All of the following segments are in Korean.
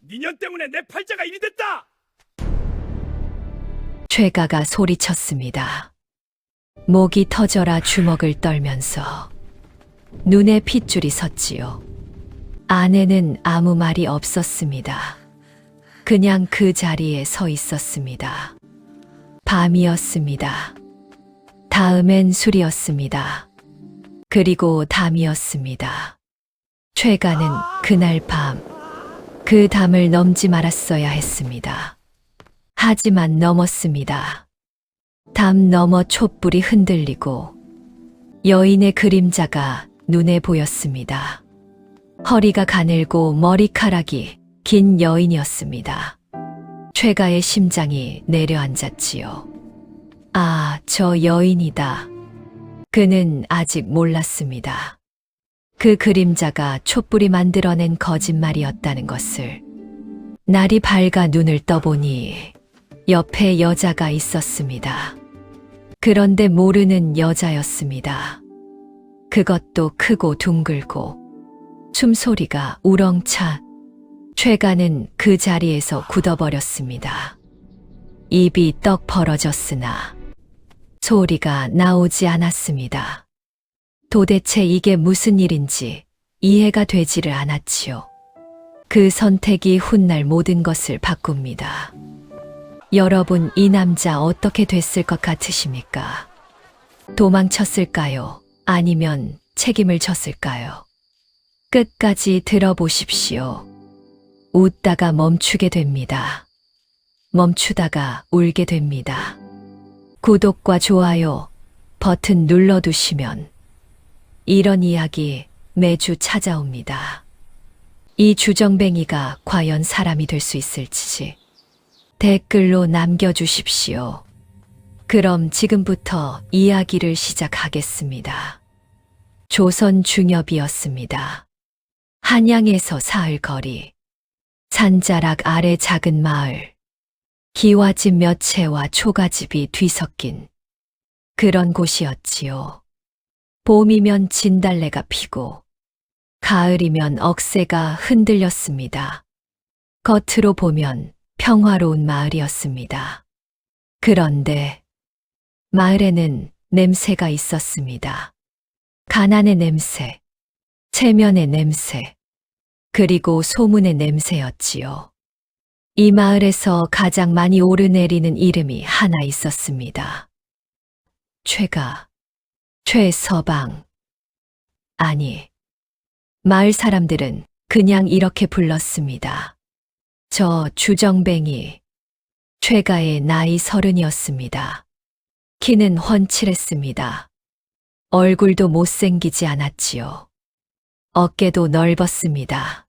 니년 때문에 내 팔자가 이리 됐다! 최가가 소리쳤습니다. 목이 터져라 주먹을 떨면서 눈에 핏줄이 섰지요. 아내는 아무 말이 없었습니다. 그냥 그 자리에 서 있었습니다. 밤이었습니다. 다음엔 술이었습니다. 그리고 담이었습니다. 최가는 그날 밤 그 담을 넘지 말았어야 했습니다. 하지만 넘었습니다. 담 너머 촛불이 흔들리고 여인의 그림자가 눈에 보였습니다. 허리가 가늘고 머리카락이 긴 여인이었습니다. 최가의 심장이 내려앉았지요. 아, 저 여인이다. 그는 아직 몰랐습니다. 그 그림자가 촛불이 만들어낸 거짓말이었다는 것을. 날이 밝아 눈을 떠보니 옆에 여자가 있었습니다. 그런데 모르는 여자였습니다. 그것도 크고 둥글고 숨소리가 우렁차. 최가는 그 자리에서 굳어버렸습니다. 입이 떡 벌어졌으나 소리가 나오지 않았습니다. 도대체 이게 무슨 일인지 이해가 되지를 않았지요. 그 선택이 훗날 모든 것을 바꿉니다. 여러분, 이 남자 어떻게 됐을 것 같으십니까? 도망쳤을까요? 아니면 책임을 졌을까요? 끝까지 들어보십시오. 웃다가 멈추게 됩니다. 멈추다가 울게 됩니다. 구독과 좋아요 버튼 눌러두시면 이런 이야기 매주 찾아옵니다. 이 주정뱅이가 과연 사람이 될 수 있을지 댓글로 남겨주십시오. 그럼 지금부터 이야기를 시작하겠습니다. 조선 중엽이었습니다. 한양에서 사흘 거리, 산자락 아래 작은 마을, 기와집 몇 채와 초가집이 뒤섞인 그런 곳이었지요. 봄이면 진달래가 피고 가을이면 억새가 흔들렸습니다. 겉으로 보면 평화로운 마을이었습니다. 그런데 마을에는 냄새가 있었습니다. 가난의 냄새, 체면의 냄새, 그리고 소문의 냄새였지요. 이 마을에서 가장 많이 오르내리는 이름이 하나 있었습니다. 최가, 최서방. 아니, 마을 사람들은 그냥 이렇게 불렀습니다. 저 주정뱅이. 최가의 나이 30이었습니다. 키는 훤칠했습니다. 얼굴도 못생기지 않았지요. 어깨도 넓었습니다.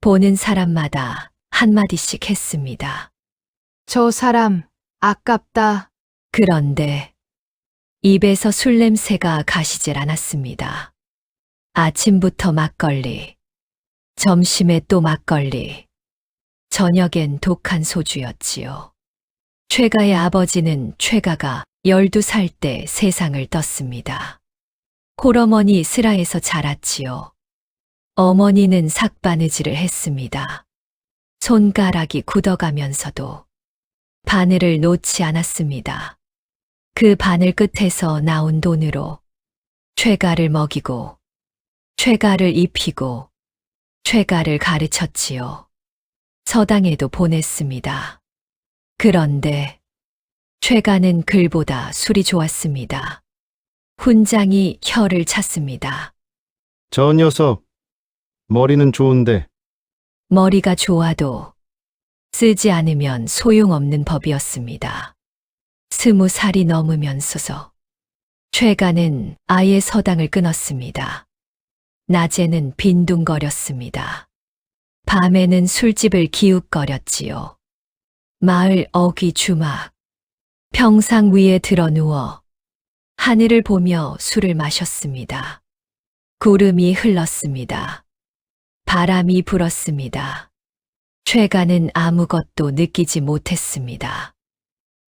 보는 사람마다 한마디씩 했습니다. 저 사람 아깝다. 그런데 입에서 술 냄새가 가시질 않았습니다. 아침부터 막걸리, 점심에 또 막걸리, 저녁엔 독한 소주였지요. 최가의 아버지는 최가가 12살 때 세상을 떴습니다. 홀어머니 슬하에서 자랐지요. 어머니는 삭바느질을 했습니다. 손가락이 굳어가면서도 바늘을 놓지 않았습니다. 그 바늘 끝에서 나온 돈으로 최가를 먹이고 최가를 입히고 최가를 가르쳤지요. 서당에도 보냈습니다. 그런데 최가는 글보다 술이 좋았습니다. 훈장이 혀를 찼습니다. 저 녀석, 머리는 좋은데 머리가 좋아도 쓰지 않으면 소용없는 법이었습니다. 20살이 넘으면서서 최가는 아예 서당을 끊었습니다. 낮에는 빈둥거렸습니다. 밤에는 술집을 기웃거렸지요. 마을 어귀 주막, 평상 위에 드러누워 하늘을 보며 술을 마셨습니다. 구름이 흘렀습니다. 바람이 불었습니다. 최가는 아무것도 느끼지 못했습니다.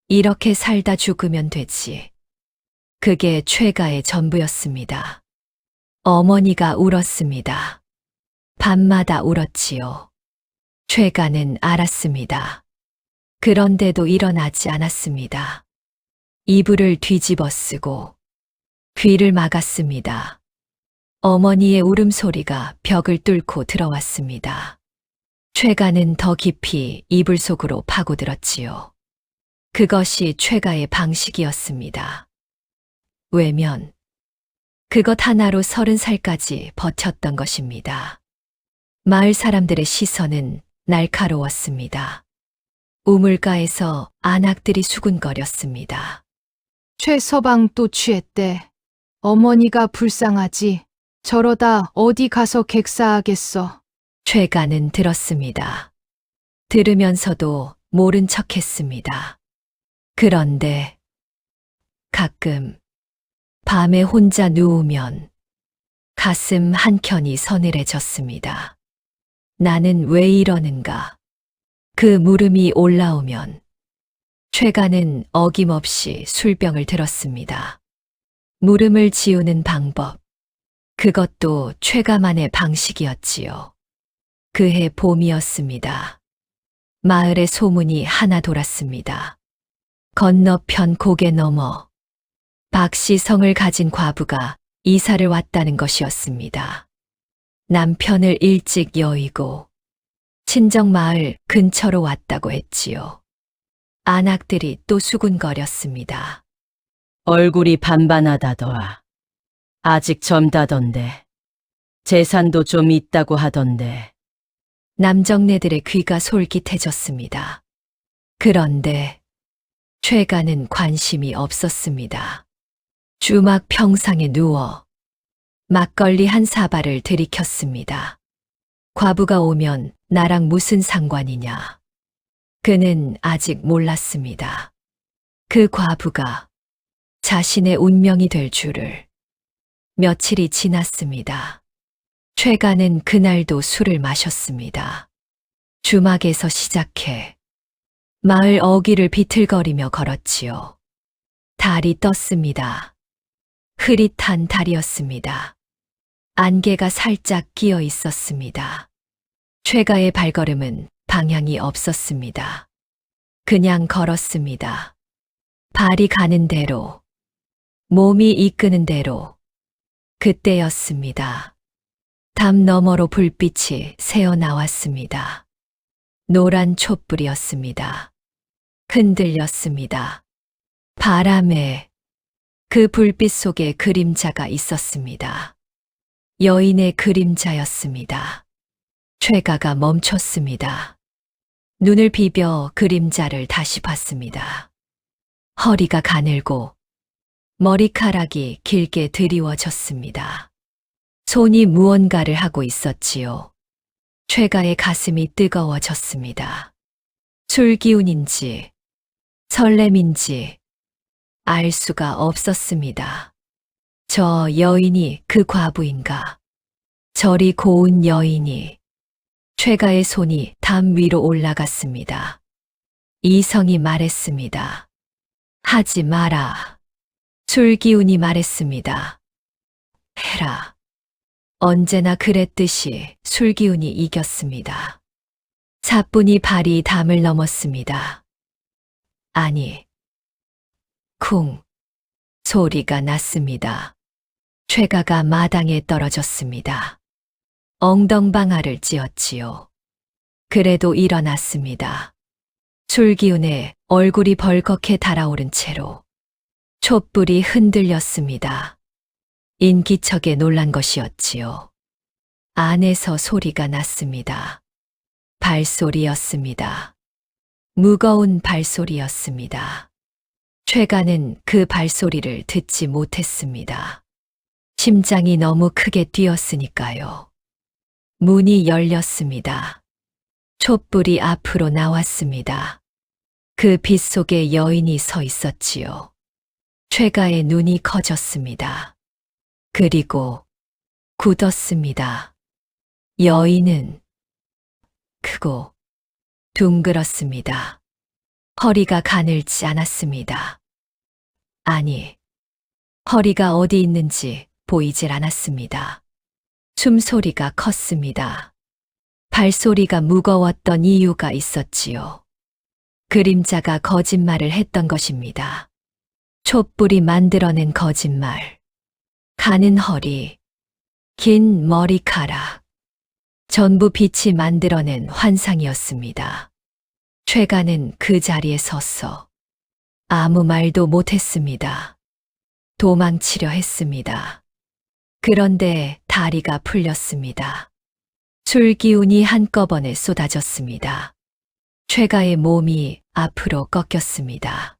이렇게 살다 죽으면 되지. 그게 최가의 전부였습니다. 어머니가 울었습니다. 밤마다 울었지요. 최가는 알았습니다. 그런데도 일어나지 않았습니다. 이불을 뒤집어 쓰고 귀를 막았습니다. 어머니의 울음소리가 벽을 뚫고 들어왔습니다. 최가는 더 깊이 이불 속으로 파고들었지요. 그것이 최가의 방식이었습니다. 외면. 그것 하나로 30살까지 버텼던 것입니다. 마을 사람들의 시선은 날카로웠습니다. 우물가에서 안악들이 수군거렸습니다. 최서방 또 취했대. 어머니가 불쌍하지. 저러다 어디 가서 객사하겠어. 최가는 들었습니다. 들으면서도 모른 척했습니다. 그런데 가끔 밤에 혼자 누우면 가슴 한켠이 서늘해졌습니다. 나는 왜 이러는가? 그 물음이 올라오면 최가는 어김없이 술병을 들었습니다. 물음을 지우는 방법. 그것도 최가만의 방식이었지요. 그해 봄이었습니다. 마을에 소문이 하나 돌았습니다. 건너편 고개 넘어 박씨성을 가진 과부가 이사를 왔다는 것이었습니다. 남편을 일찍 여의고 친정마을 근처로 왔다고 했지요. 안악들이 또 수군거렸습니다. 얼굴이 반반하다더라. 아직 젊다던데. 재산도 좀 있다고 하던데. 남정네들의 귀가 솔깃해졌습니다. 그런데 최가는 관심이 없었습니다. 주막 평상에 누워 막걸리 한 사발을 들이켰습니다. 과부가 오면 나랑 무슨 상관이냐. 그는 아직 몰랐습니다. 그 과부가 자신의 운명이 될 줄을. 며칠이 지났습니다. 최가는 그날도 술을 마셨습니다. 주막에서 시작해 마을 어귀를 비틀거리며 걸었지요. 달이 떴습니다. 흐릿한 달이었습니다. 안개가 살짝 끼어 있었습니다. 최가의 발걸음은 방향이 없었습니다. 그냥 걸었습니다. 발이 가는 대로, 몸이 이끄는 대로. 그때였습니다. 담 너머로 불빛이 새어 나왔습니다. 노란 촛불이었습니다. 흔들렸습니다. 바람에 그 불빛 속에 그림자가 있었습니다. 여인의 그림자였습니다. 최가가 멈췄습니다. 눈을 비벼 그림자를 다시 봤습니다. 허리가 가늘고 머리카락이 길게 드리워졌습니다. 손이 무언가를 하고 있었지요. 최가의 가슴이 뜨거워졌습니다. 술기운인지 설렘인지 알 수가 없었습니다. 저 여인이 그 과부인가? 저리 고운 여인이. 최가의 손이 담 위로 올라갔습니다. 이성이 말했습니다. 하지 마라. 술기운이 말했습니다. 해라. 언제나 그랬듯이 술기운이 이겼습니다. 사뿐히 발이 담을 넘었습니다. 아니, 쿵 소리가 났습니다. 최가가 마당에 떨어졌습니다. 엉덩방아를 찧었지요. 그래도 일어났습니다. 술기운에 얼굴이 벌겋게 달아오른 채로 촛불이 흔들렸습니다. 인기척에 놀란 것이었지요. 안에서 소리가 났습니다. 발소리였습니다. 무거운 발소리였습니다. 최가는 그 발소리를 듣지 못했습니다. 심장이 너무 크게 뛰었으니까요. 문이 열렸습니다. 촛불이 앞으로 나왔습니다. 그 빛 속에 여인이 서 있었지요. 최가의 눈이 커졌습니다. 그리고 굳었습니다. 여인은 크고 둥글었습니다. 허리가 가늘지 않았습니다. 아니, 허리가 어디 있는지 보이질 않았습니다. 숨소리가 컸습니다. 발소리가 무거웠던 이유가 있었지요. 그림자가 거짓말을 했던 것입니다. 촛불이 만들어낸 거짓말. 가는 허리, 긴 머리카락. 전부 빛이 만들어낸 환상이었습니다. 최가는 그 자리에 섰어 아무 말도 못했습니다. 도망치려 했습니다. 그런데 다리가 풀렸습니다. 술 기운이 한꺼번에 쏟아졌습니다. 최가의 몸이 앞으로 꺾였습니다.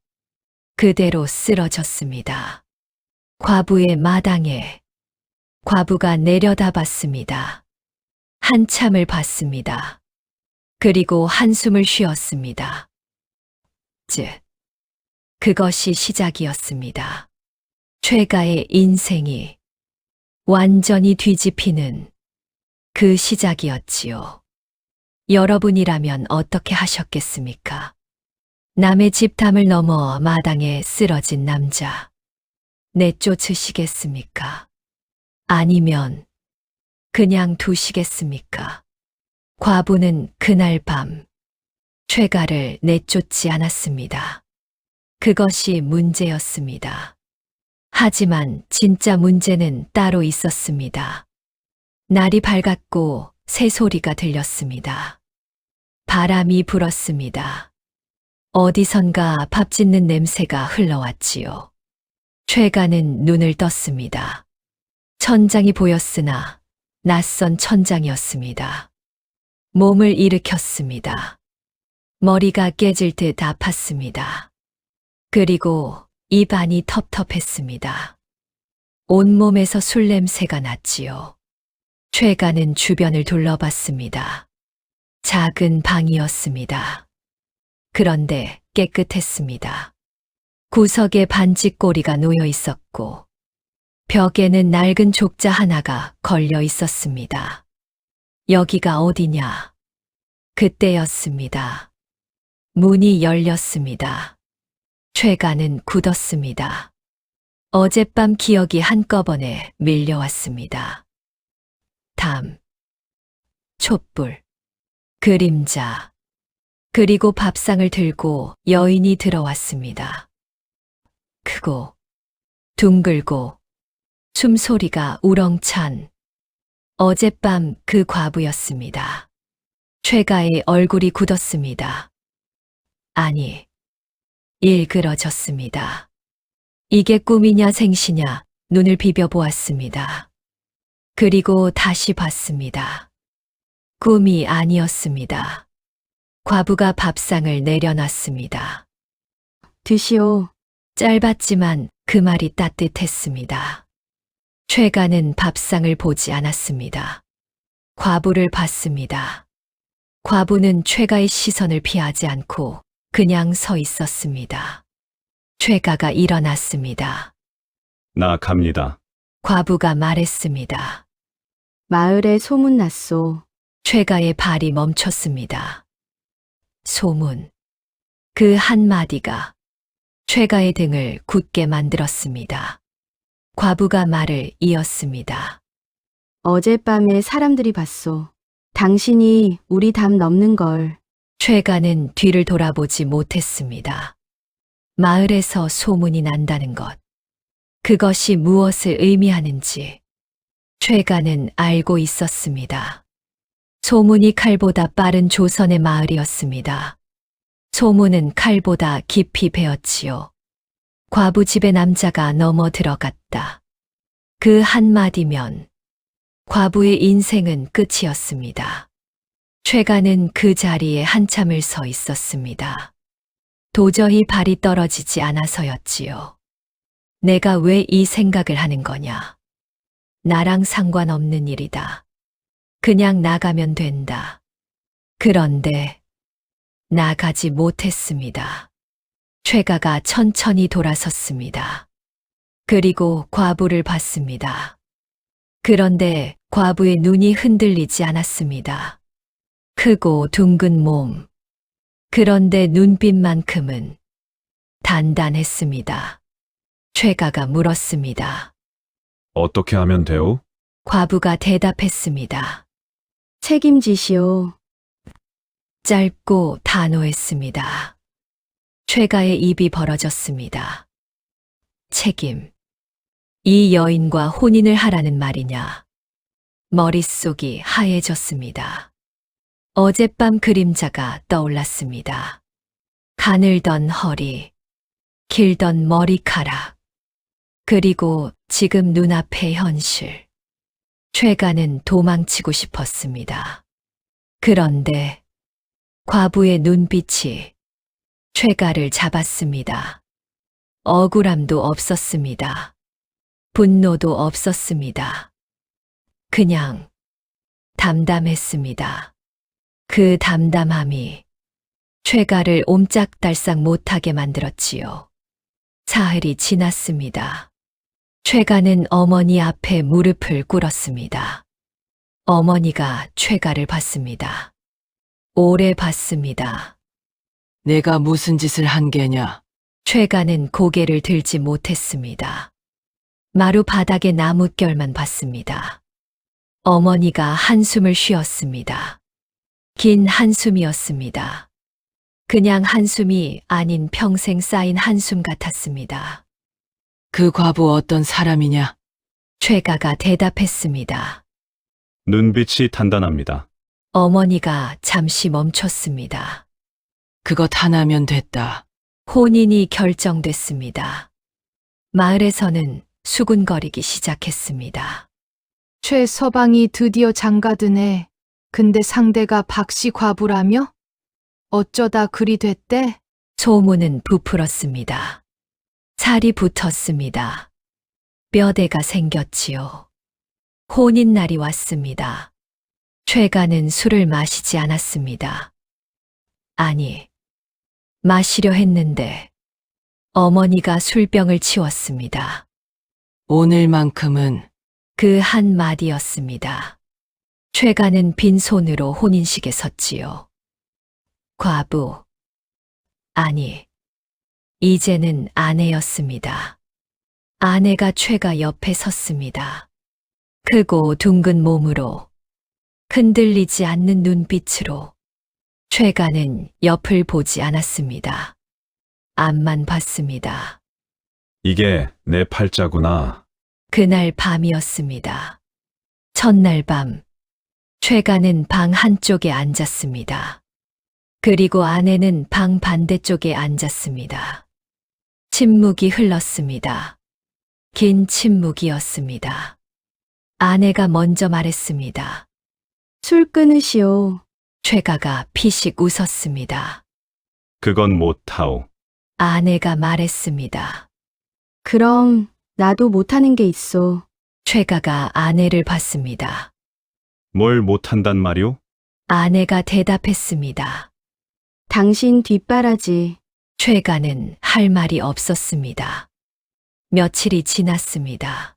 그대로 쓰러졌습니다. 과부의 마당에 과부가 내려다봤습니다. 한참을 봤습니다. 그리고 한숨을 쉬었습니다. 그것이 시작이었습니다. 최가의 인생이 완전히 뒤집히는 그 시작이었지요. 여러분이라면 어떻게 하셨겠습니까? 남의 집 담을 넘어 마당에 쓰러진 남자. 내쫓으시겠습니까? 아니면 그냥 두시겠습니까? 과부는 그날 밤 최가를 내쫓지 않았습니다. 그것이 문제였습니다. 하지만 진짜 문제는 따로 있었습니다. 날이 밝았고 새소리가 들렸습니다. 바람이 불었습니다. 어디선가 밥 짓는 냄새가 흘러왔지요. 최가는 눈을 떴습니다. 천장이 보였으나 낯선 천장이었습니다. 몸을 일으켰습니다. 머리가 깨질 듯 아팠습니다. 그리고 입안이 텁텁했습니다. 온몸에서 술 냄새가 났지요. 최가는 주변을 둘러봤습니다. 작은 방이었습니다. 그런데 깨끗했습니다. 구석에 반지꼬리가 놓여 있었고 벽에는 낡은 족자 하나가 걸려 있었습니다. 여기가 어디냐? 그때였습니다. 문이 열렸습니다. 최가는 굳었습니다. 어젯밤 기억이 한꺼번에 밀려왔습니다. 담, 촛불, 그림자, 그리고 밥상을 들고 여인이 들어왔습니다. 크고, 둥글고, 숨소리가 우렁찬 어젯밤 그 과부였습니다. 최가의 얼굴이 굳었습니다. 아니, 일그러졌습니다. 이게 꿈이냐 생시냐 눈을 비벼보았습니다. 그리고 다시 봤습니다. 꿈이 아니었습니다. 과부가 밥상을 내려놨습니다. 드시오. 짧았지만 그 말이 따뜻했습니다. 최가는 밥상을 보지 않았습니다. 과부를 봤습니다. 과부는 최가의 시선을 피하지 않고 그냥 서 있었습니다. 최가가 일어났습니다. 나 갑니다. 과부가 말했습니다. 마을에 소문났소. 최가의 발이 멈췄습니다. 소문. 그 한마디가 최가의 등을 굳게 만들었습니다. 과부가 말을 이었습니다. 어젯밤에 사람들이 봤소. 당신이 우리 담 넘는 걸. 최가는 뒤를 돌아보지 못했습니다. 마을에서 소문이 난다는 것. 그것이 무엇을 의미하는지 최가는 알고 있었습니다. 소문이 칼보다 빠른 조선의 마을이었습니다. 소문은 칼보다 깊이 배었지요. 과부 집의 남자가 넘어 들어갔다. 그 한마디면 과부의 인생은 끝이었습니다. 최가는 그 자리에 한참을 서 있었습니다. 도저히 발이 떨어지지 않아서였지요. 내가 왜 이 생각을 하는 거냐? 나랑 상관없는 일이다. 그냥 나가면 된다. 그런데 나가지 못했습니다. 최가가 천천히 돌아섰습니다. 그리고 과부를 봤습니다. 그런데 과부의 눈이 흔들리지 않았습니다. 크고 둥근 몸. 그런데 눈빛만큼은 단단했습니다. 최가가 물었습니다. 어떻게 하면 돼요? 과부가 대답했습니다. 책임지시오. 짧고 단호했습니다. 최가의 입이 벌어졌습니다. 책임. 이 여인과 혼인을 하라는 말이냐. 머릿속이 하얘졌습니다. 어젯밤 그림자가 떠올랐습니다. 가늘던 허리, 길던 머리카락, 그리고 지금 눈앞의 현실. 최가는 도망치고 싶었습니다. 그런데 과부의 눈빛이 최가를 잡았습니다. 억울함도 없었습니다. 분노도 없었습니다. 그냥 담담했습니다. 그 담담함이 최가를 옴짝달싹 못하게 만들었지요. 사흘이 지났습니다. 최가는 어머니 앞에 무릎을 꿇었습니다. 어머니가 최가를 봤습니다. 오래 봤습니다. 내가 무슨 짓을 한 게냐? 최가는 고개를 들지 못했습니다. 마루 바닥에 나뭇결만 봤습니다. 어머니가 한숨을 쉬었습니다. 긴 한숨이었습니다. 그냥 한숨이 아닌 평생 쌓인 한숨 같았습니다. 그 과부 어떤 사람이냐? 최가가 대답했습니다. 눈빛이 단단합니다. 어머니가 잠시 멈췄습니다. 그것 하나면 됐다. 혼인이 결정됐습니다. 마을에서는 수군거리기 시작했습니다. 최서방이 드디어 장가드네. 근데 상대가 박씨 과부라며? 어쩌다 그리 됐대? 소문은 부풀었습니다. 살이 붙었습니다. 뼈대가 생겼지요. 혼인날이 왔습니다. 최가는 술을 마시지 않았습니다. 아니, 마시려 했는데 어머니가 술병을 치웠습니다. 오늘만큼은 그 한마디였습니다. 최가는 빈손으로 혼인식에 섰지요. 과부. 아니, 이제는 아내였습니다. 아내가 최가 옆에 섰습니다. 크고 둥근 몸으로, 흔들리지 않는 눈빛으로 최가는 옆을 보지 않았습니다. 앞만 봤습니다. 이게 내 팔자구나. 그날 밤이었습니다. 첫날 밤, 최가는 방 한쪽에 앉았습니다. 그리고 아내는 방 반대쪽에 앉았습니다. 침묵이 흘렀습니다. 긴 침묵이었습니다. 아내가 먼저 말했습니다. 술 끊으시오. 최가가 피식 웃었습니다. 그건 못하오. 아내가 말했습니다. 그럼 나도 못하는 게 있어. 최가가 아내를 봤습니다. 뭘 못한단 말이오? 아내가 대답했습니다. 당신 뒷바라지. 최가는 할 말이 없었습니다. 며칠이 지났습니다.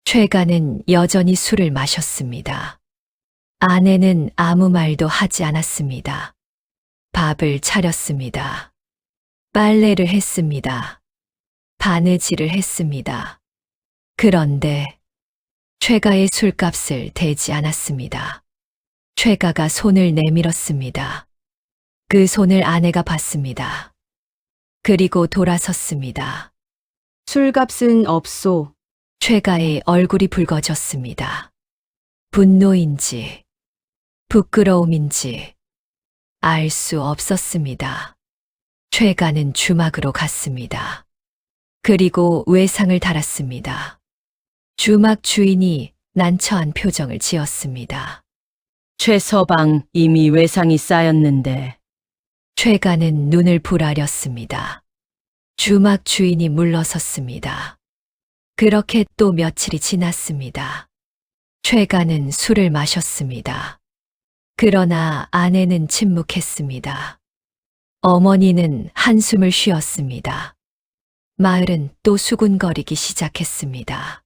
최가는 여전히 술을 마셨습니다. 아내는 아무 말도 하지 않았습니다. 밥을 차렸습니다. 빨래를 했습니다. 바느질을 했습니다. 그런데 최가의 술값을 대지 않았습니다. 최가가 손을 내밀었습니다. 그 손을 아내가 봤습니다. 그리고 돌아섰습니다. 술값은 없소. 최가의 얼굴이 붉어졌습니다. 분노인지 부끄러움인지 알 수 없었습니다. 최가는 주막으로 갔습니다. 그리고 외상을 달았습니다. 주막 주인이 난처한 표정을 지었습니다. 최서방 이미 외상이 쌓였는데 최가는 눈을 부라렸습니다. 주막 주인이 물러섰습니다. 그렇게 또 며칠이 지났습니다. 최가는 술을 마셨습니다. 그러나 아내는 침묵했습니다. 어머니는 한숨을 쉬었습니다. 마을은 또 수군거리기 시작했습니다.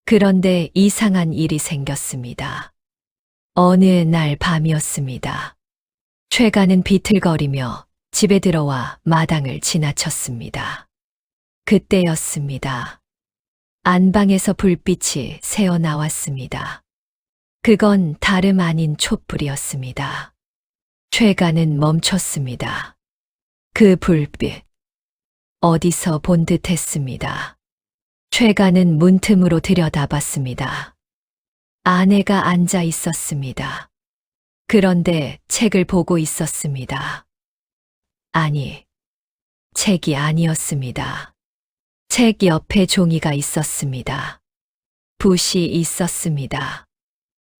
그런데 이상한 일이 생겼습니다. 어느 날 밤이었습니다. 최가는 비틀거리며 집에 들어와 마당을 지나쳤습니다. 그때였습니다. 안방에서 불빛이 새어 나왔습니다. 그건 다름 아닌 촛불이었습니다. 최가는 멈췄습니다. 그 불빛, 어디서 본 듯 했습니다. 최가는 문틈으로 들여다봤습니다. 아내가 앉아 있었습니다. 그런데 책을 보고 있었습니다. 아니, 책이 아니었습니다. 책 옆에 종이가 있었습니다. 붓이 있었습니다.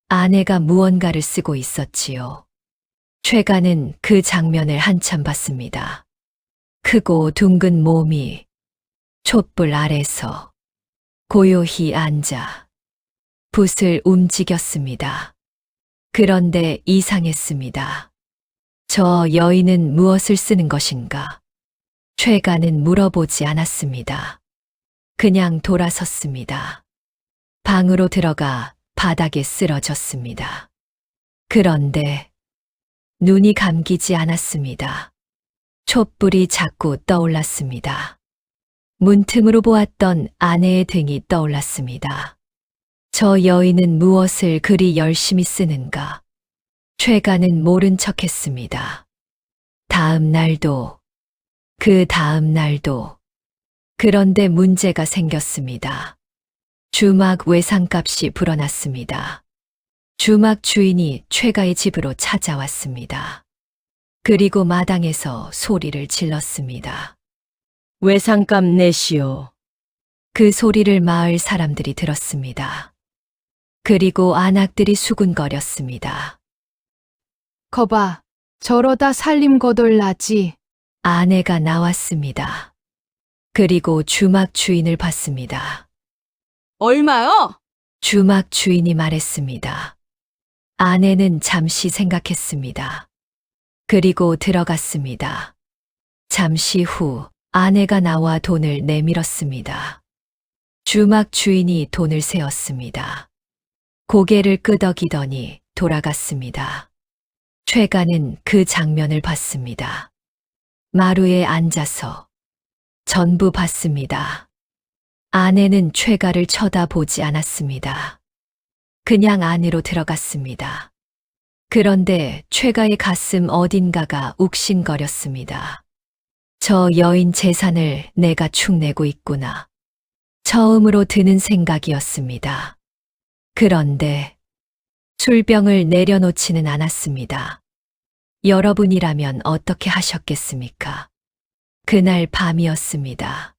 아내가 무언가를 쓰고 있었지요. 최가는 그 장면을 한참 봤습니다. 크고 둥근 몸이 촛불 아래서 고요히 앉아 붓을 움직였습니다. 그런데 이상했습니다. 저 여인은 무엇을 쓰는 것인가? 최가는 물어보지 않았습니다. 그냥 돌아섰습니다. 방으로 들어가 바닥에 쓰러졌습니다. 그런데 눈이 감기지 않았습니다. 촛불이 자꾸 떠올랐습니다. 문틈으로 보았던 아내의 등이 떠올랐습니다. 저 여인은 무엇을 그리 열심히 쓰는가? 최가는 모른 척 했습니다. 다음 날도, 그 다음 날도. 그런데 문제가 생겼습니다. 주막 외상값이 불어났습니다. 주막 주인이 최가의 집으로 찾아왔습니다. 그리고 마당에서 소리를 질렀습니다. 외상값 내시오. 그 소리를 마을 사람들이 들었습니다. 그리고 안악들이 수군거렸습니다. 거봐, 저러다 살림 거덜나지. 아내가 나왔습니다. 그리고 주막 주인을 봤습니다. 얼마요? 주막 주인이 말했습니다. 아내는 잠시 생각했습니다. 그리고 들어갔습니다. 잠시 후 아내가 나와 돈을 내밀었습니다. 주막 주인이 돈을 세었습니다. 고개를 끄덕이더니 돌아갔습니다. 최가는 그 장면을 봤습니다. 마루에 앉아서 전부 봤습니다. 아내는 최가를 쳐다보지 않았습니다. 그냥 안으로 들어갔습니다. 그런데 최가의 가슴 어딘가가 욱신거렸습니다. 저 여인 재산을 내가 축내고 있구나. 처음으로 드는 생각이었습니다. 그런데 술병을 내려놓지는 않았습니다. 여러분이라면 어떻게 하셨겠습니까? 그날 밤이었습니다.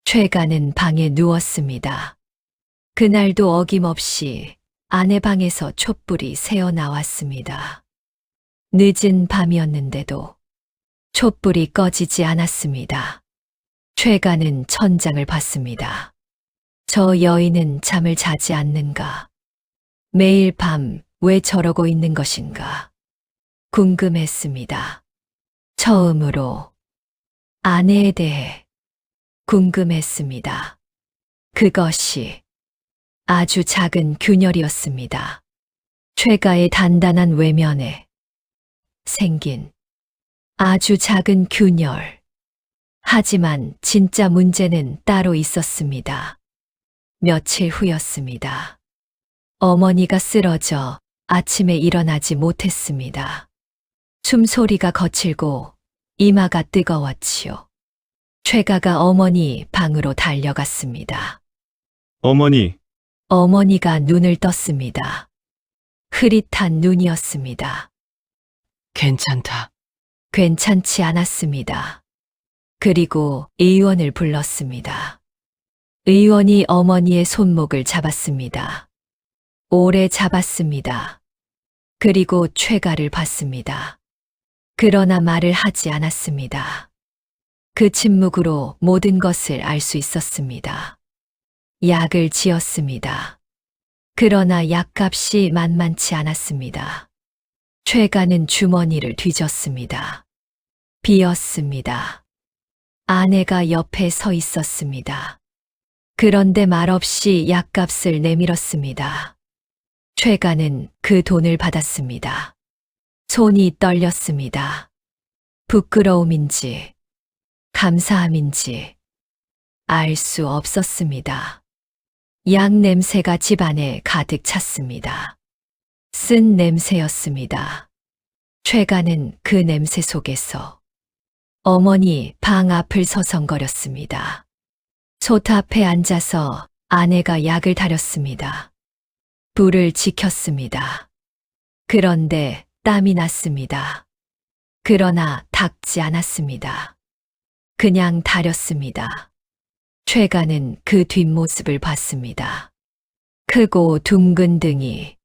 최가는 방에 누웠습니다. 그날도 어김없이 아내 방에서 촛불이 새어 나왔습니다. 늦은 밤이었는데도 촛불이 꺼지지 않았습니다. 최가는 천장을 봤습니다. 저 여인은 잠을 자지 않는가? 매일 밤 왜 저러고 있는 것인가? 궁금했습니다. 처음으로 아내에 대해 궁금했습니다. 그것이 아주 작은 균열이었습니다. 최가의 단단한 외면에 생긴 아주 작은 균열. 하지만 진짜 문제는 따로 있었습니다. 며칠 후였습니다. 어머니가 쓰러져 아침에 일어나지 못했습니다. 숨소리가 거칠고 이마가 뜨거웠지요. 최가가 어머니 방으로 달려갔습니다. 어머니, 어머니가 눈을 떴습니다. 흐릿한 눈이었습니다. 괜찮다. 괜찮지 않았습니다. 그리고 의원을 불렀습니다. 의원이 어머니의 손목을 잡았습니다. 오래 잡았습니다. 그리고 최가를 봤습니다. 그러나 말을 하지 않았습니다. 그 침묵으로 모든 것을 알 수 있었습니다. 약을 지었습니다. 그러나 약값이 만만치 않았습니다. 최가는 주머니를 뒤졌습니다. 비었습니다. 아내가 옆에 서 있었습니다. 그런데 말없이 약값을 내밀었습니다. 최가는 그 돈을 받았습니다. 손이 떨렸습니다. 부끄러움인지 감사함인지 알 수 없었습니다. 약 냄새가 집안에 가득 찼습니다. 쓴 냄새였습니다. 최가는 그 냄새 속에서 어머니 방 앞을 서성거렸습니다. 솥 앞에 앉아서 아내가 약을 다렸습니다. 불을 지켰습니다. 그런데 땀이 났습니다. 그러나 닦지 않았습니다. 그냥 다렸습니다. 최가는 그 뒷모습을 봤습니다. 크고 둥근 등이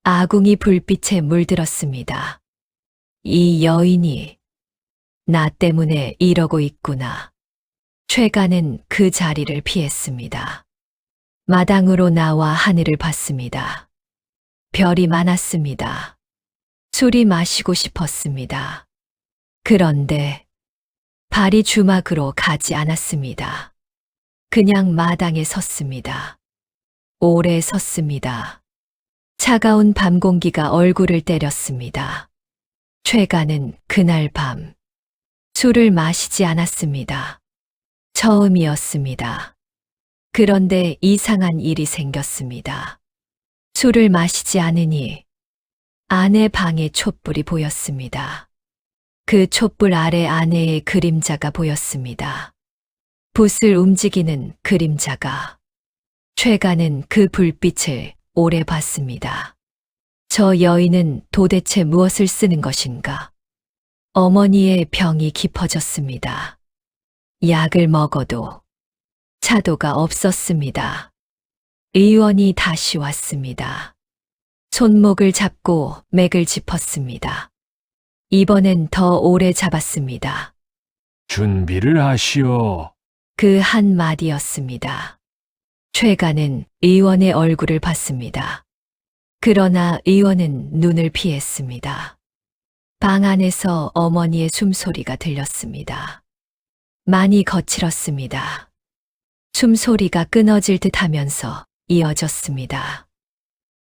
아궁이 불빛에 물들었습니다. 이 여인이 나 때문에 이러고 있구나. 최가는 그 자리를 피했습니다. 마당으로 나와 하늘을 봤습니다. 별이 많았습니다. 술이 마시고 싶었습니다. 그런데 발이 주막으로 가지 않았습니다. 그냥 마당에 섰습니다. 오래 섰습니다. 차가운 밤 공기가 얼굴을 때렸습니다. 최가는 그날 밤 술을 마시지 않았습니다. 처음이었습니다. 그런데 이상한 일이 생겼습니다. 술을 마시지 않으니 아내 방에 촛불이 보였습니다. 그 촛불 아래 아내의 그림자가 보였습니다. 붓을 움직이는 그림자가. 최가는 그 불빛을 오래 봤습니다. 저 여인은 도대체 무엇을 쓰는 것인가? 어머니의 병이 깊어졌습니다. 약을 먹어도 차도가 없었습니다. 의원이 다시 왔습니다. 손목을 잡고 맥을 짚었습니다. 이번엔 더 오래 잡았습니다. 준비를 하시오. 그 한마디였습니다. 최가는 의원의 얼굴을 봤습니다. 그러나 의원은 눈을 피했습니다. 방 안에서 어머니의 숨소리가 들렸습니다. 많이 거칠었습니다. 숨소리가 끊어질 듯 하면서 이어졌습니다.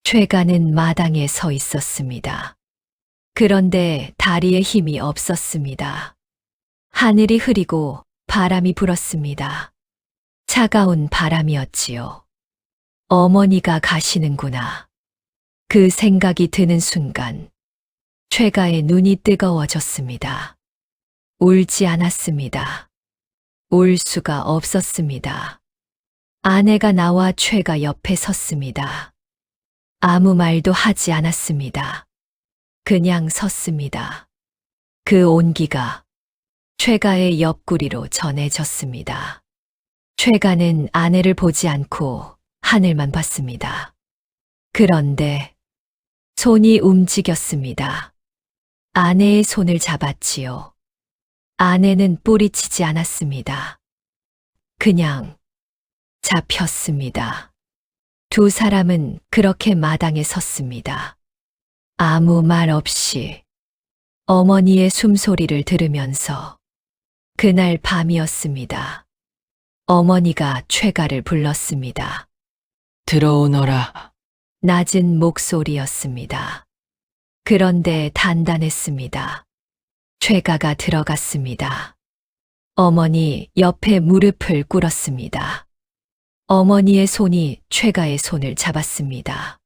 최가는 마당에 서 있었습니다. 그런데 다리에 힘이 없었습니다. 하늘이 흐리고 바람이 불었습니다. 차가운 바람이었지요. 어머니가 가시는구나. 그 생각이 드는 순간 최가의 눈이 뜨거워졌습니다. 울지 않았습니다. 울 수가 없었습니다. 아내가 나와 최가 옆에 섰습니다. 아무 말도 하지 않았습니다. 그냥 섰습니다. 그 온기가 최가의 옆구리로 전해졌습니다. 최가는 아내를 보지 않고 하늘만 봤습니다. 그런데 손이 움직였습니다. 아내의 손을 잡았지요. 아내는 뿌리치지 않았습니다. 그냥 잡혔습니다. 두 사람은 그렇게 마당에 섰습니다. 아무 말 없이 어머니의 숨소리를 들으면서. 그날 밤이었습니다. 어머니가 최가를 불렀습니다. 들어오너라. 낮은 목소리였습니다. 그런데 단단했습니다. 최가가 들어갔습니다. 어머니 옆에 무릎을 꿇었습니다. 어머니의 손이 최가의 손을 잡았습니다.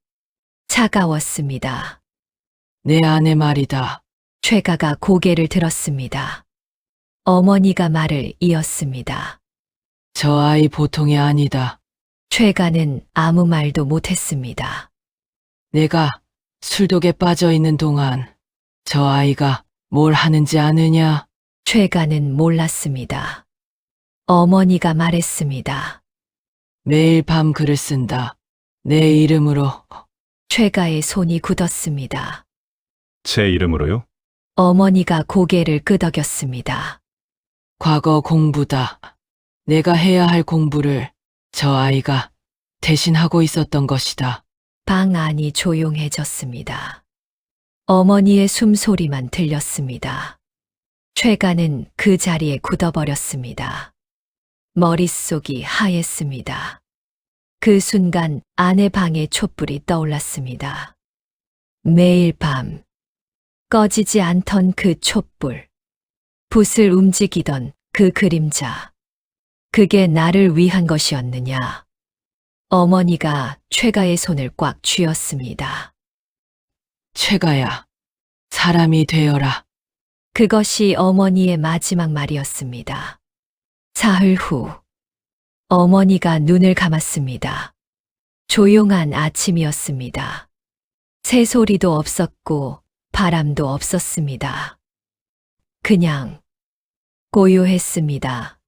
차가웠습니다. 내 아내 말이다. 최가가 고개를 들었습니다. 어머니가 말을 이었습니다. 저 아이 보통이 아니다. 최가는 아무 말도 못했습니다. 내가 술독에 빠져 있는 동안 저 아이가 뭘 하는지 아느냐? 최가는 몰랐습니다. 어머니가 말했습니다. 매일 밤 글을 쓴다. 내 이름으로. 최가의 손이 굳었습니다. 제 이름으로요? 어머니가 고개를 끄덕였습니다. 과거 공부다. 내가 해야 할 공부를 저 아이가 대신 하고 있었던 것이다. 방 안이 조용해졌습니다. 어머니의 숨소리만 들렸습니다. 최가는 그 자리에 굳어버렸습니다. 머릿속이 하였습니다. 그 순간 아내 방에 촛불이 떠올랐습니다. 매일 밤 꺼지지 않던 그 촛불, 붓을 움직이던 그 그림자, 그게 나를 위한 것이었느냐? 어머니가 최가의 손을 꽉 쥐었습니다. 최가야, 사람이 되어라. 그것이 어머니의 마지막 말이었습니다. 사흘 후, 어머니가 눈을 감았습니다. 조용한 아침이었습니다. 새소리도 없었고 바람도 없었습니다. 그냥 고요했습니다.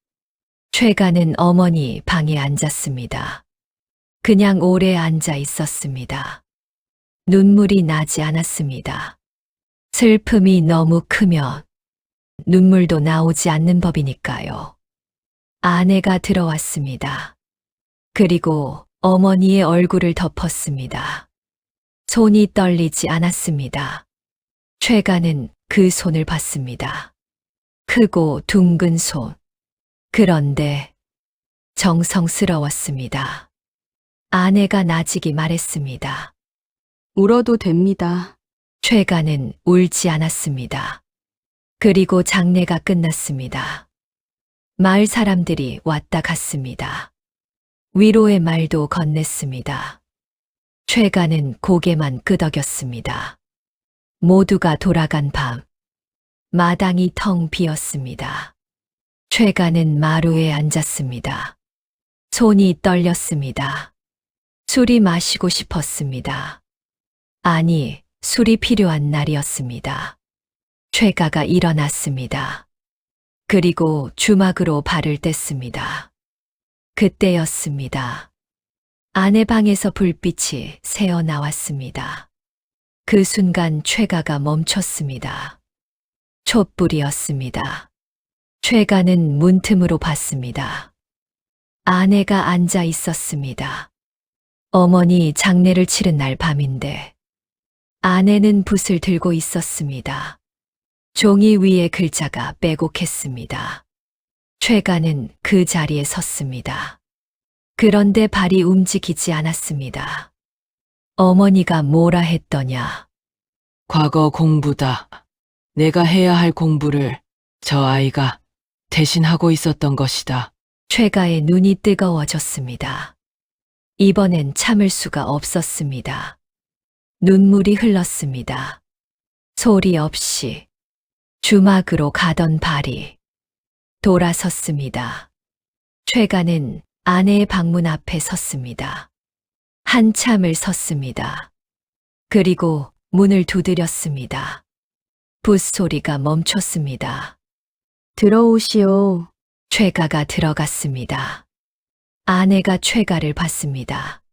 최가는 어머니 방에 앉았습니다. 그냥 오래 앉아 있었습니다. 눈물이 나지 않았습니다. 슬픔이 너무 크면 눈물도 나오지 않는 법이니까요. 아내가 들어왔습니다. 그리고 어머니의 얼굴을 덮었습니다. 손이 떨리지 않았습니다. 최가는 그 손을 봤습니다. 크고 둥근 손. 그런데 정성스러웠습니다. 아내가 나직이 말했습니다. 울어도 됩니다. 최가는 울지 않았습니다. 그리고 장례가 끝났습니다. 마을 사람들이 왔다 갔습니다. 위로의 말도 건넸습니다. 최가는 고개만 끄덕였습니다. 모두가 돌아간 밤, 마당이 텅 비었습니다. 최가는 마루에 앉았습니다. 손이 떨렸습니다. 술이 마시고 싶었습니다. 아니, 술이 필요한 날이었습니다. 최가가 일어났습니다. 그리고 주막으로 발을 뗐습니다. 그때였습니다. 아내 방에서 불빛이 새어 나왔습니다. 그 순간 최가가 멈췄습니다. 촛불이었습니다. 최가는 문틈으로 봤습니다. 아내가 앉아 있었습니다. 어머니 장례를 치른 날 밤인데 아내는 붓을 들고 있었습니다. 종이 위에 글자가 빼곡했습니다. 최가는 그 자리에 섰습니다. 그런데 발이 움직이지 않았습니다. 어머니가 뭐라 했더냐? 과거 공부다. 내가 해야 할 공부를 저 아이가 대신 하고 있었던 것이다. 최가의 눈이 뜨거워졌습니다. 이번엔 참을 수가 없었습니다. 눈물이 흘렀습니다. 소리 없이 주막으로 가던 발이 돌아섰습니다. 최가는 아내의 방문 앞에 섰습니다. 한참을 섰습니다. 그리고 문을 두드렸습니다. 붓소리가 멈췄습니다. 들어오시오. 최가가 들어갔습니다. 아내가 최가를 봤습니다.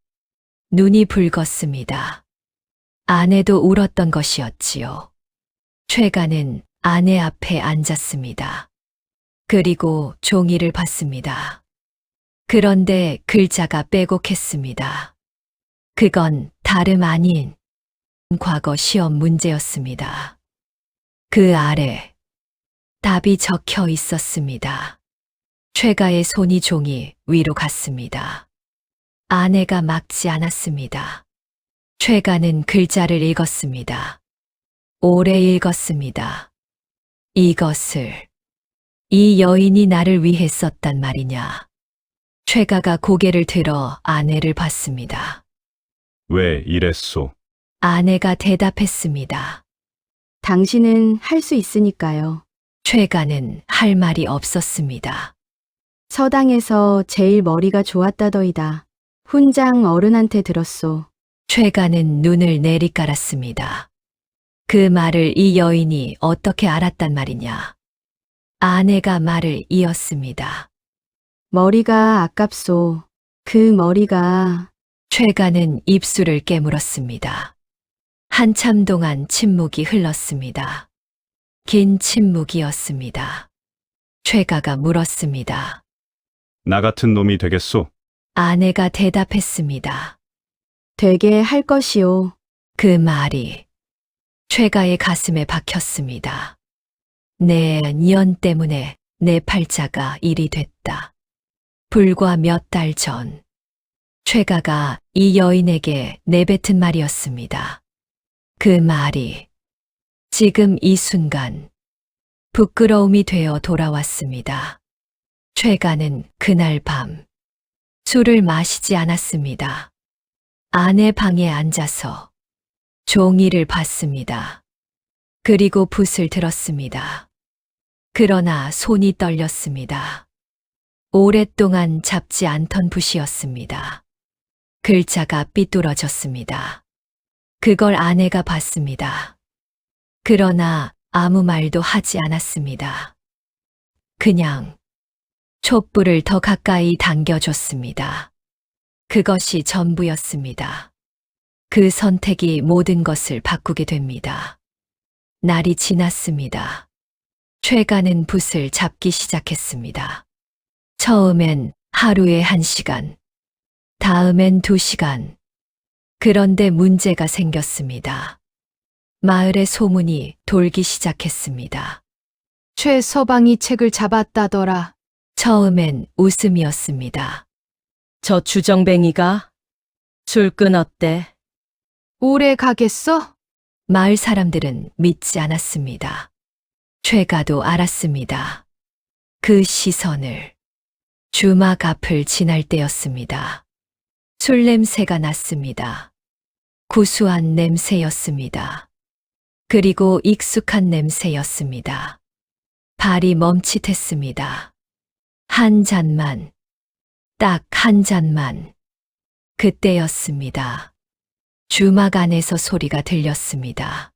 눈이 붉었습니다. 아내도 울었던 것이었지요. 최가는 아내 앞에 앉았습니다. 그리고 종이를 봤습니다. 그런데 글자가 빼곡했습니다. 그건 다름 아닌 과거 시험 문제였습니다. 그 아래 답이 적혀 있었습니다. 최가의 손이 종이 위로 갔습니다. 아내가 막지 않았습니다. 최가는 글자를 읽었습니다. 오래 읽었습니다. 이것을 이 여인이 나를 위해 썼단 말이냐. 최가가 고개를 들어 아내를 봤습니다. 왜 이랬소? 아내가 대답했습니다. 당신은 할 수 있으니까요. 최가는 할 말이 없었습니다. 서당에서 제일 머리가 좋았다더이다. 훈장 어른한테 들었소. 최가는 눈을 내리깔았습니다. 그 말을 이 여인이 어떻게 알았단 말이냐. 아내가 말을 이었습니다. 머리가 아깝소. 그 머리가 최가는 입술을 깨물었습니다. 한참 동안 침묵이 흘렀습니다. 긴 침묵이었습니다. 최가가 물었습니다. 나 같은 놈이 되겠소? 아내가 대답했습니다. 되게 할 것이오. 그 말이 최가의 가슴에 박혔습니다. 내 년 때문에 내 팔자가 일이 됐다. 불과 몇 달 전, 최가가 이 여인에게 내뱉은 말이었습니다. 그 말이 지금 이 순간 부끄러움이 되어 돌아왔습니다. 최가는 그날 밤 술을 마시지 않았습니다. 아내 방에 앉아서 종이를 봤습니다. 그리고 붓을 들었습니다. 그러나 손이 떨렸습니다. 오랫동안 잡지 않던 붓이었습니다. 글자가 삐뚤어졌습니다. 그걸 아내가 봤습니다. 그러나 아무 말도 하지 않았습니다. 그냥 촛불을 더 가까이 당겨줬습니다. 그것이 전부였습니다. 그 선택이 모든 것을 바꾸게 됩니다. 날이 지났습니다. 최가는 붓을 잡기 시작했습니다. 처음엔 하루에 1시간, 다음엔 2시간. 그런데 문제가 생겼습니다. 마을의 소문이 돌기 시작했습니다. 최 서방이 책을 잡았다더라. 처음엔 웃음이었습니다. 저 주정뱅이가 줄 끊었대. 오래 가겠어? 마을 사람들은 믿지 않았습니다. 최가도 알았습니다. 그 시선을. 주막 앞을 지날 때였습니다. 술 냄새가 났습니다. 구수한 냄새였습니다. 그리고 익숙한 냄새였습니다. 발이 멈칫했습니다. 한 잔만, 딱 한 잔만. 그때였습니다. 주막 안에서 소리가 들렸습니다.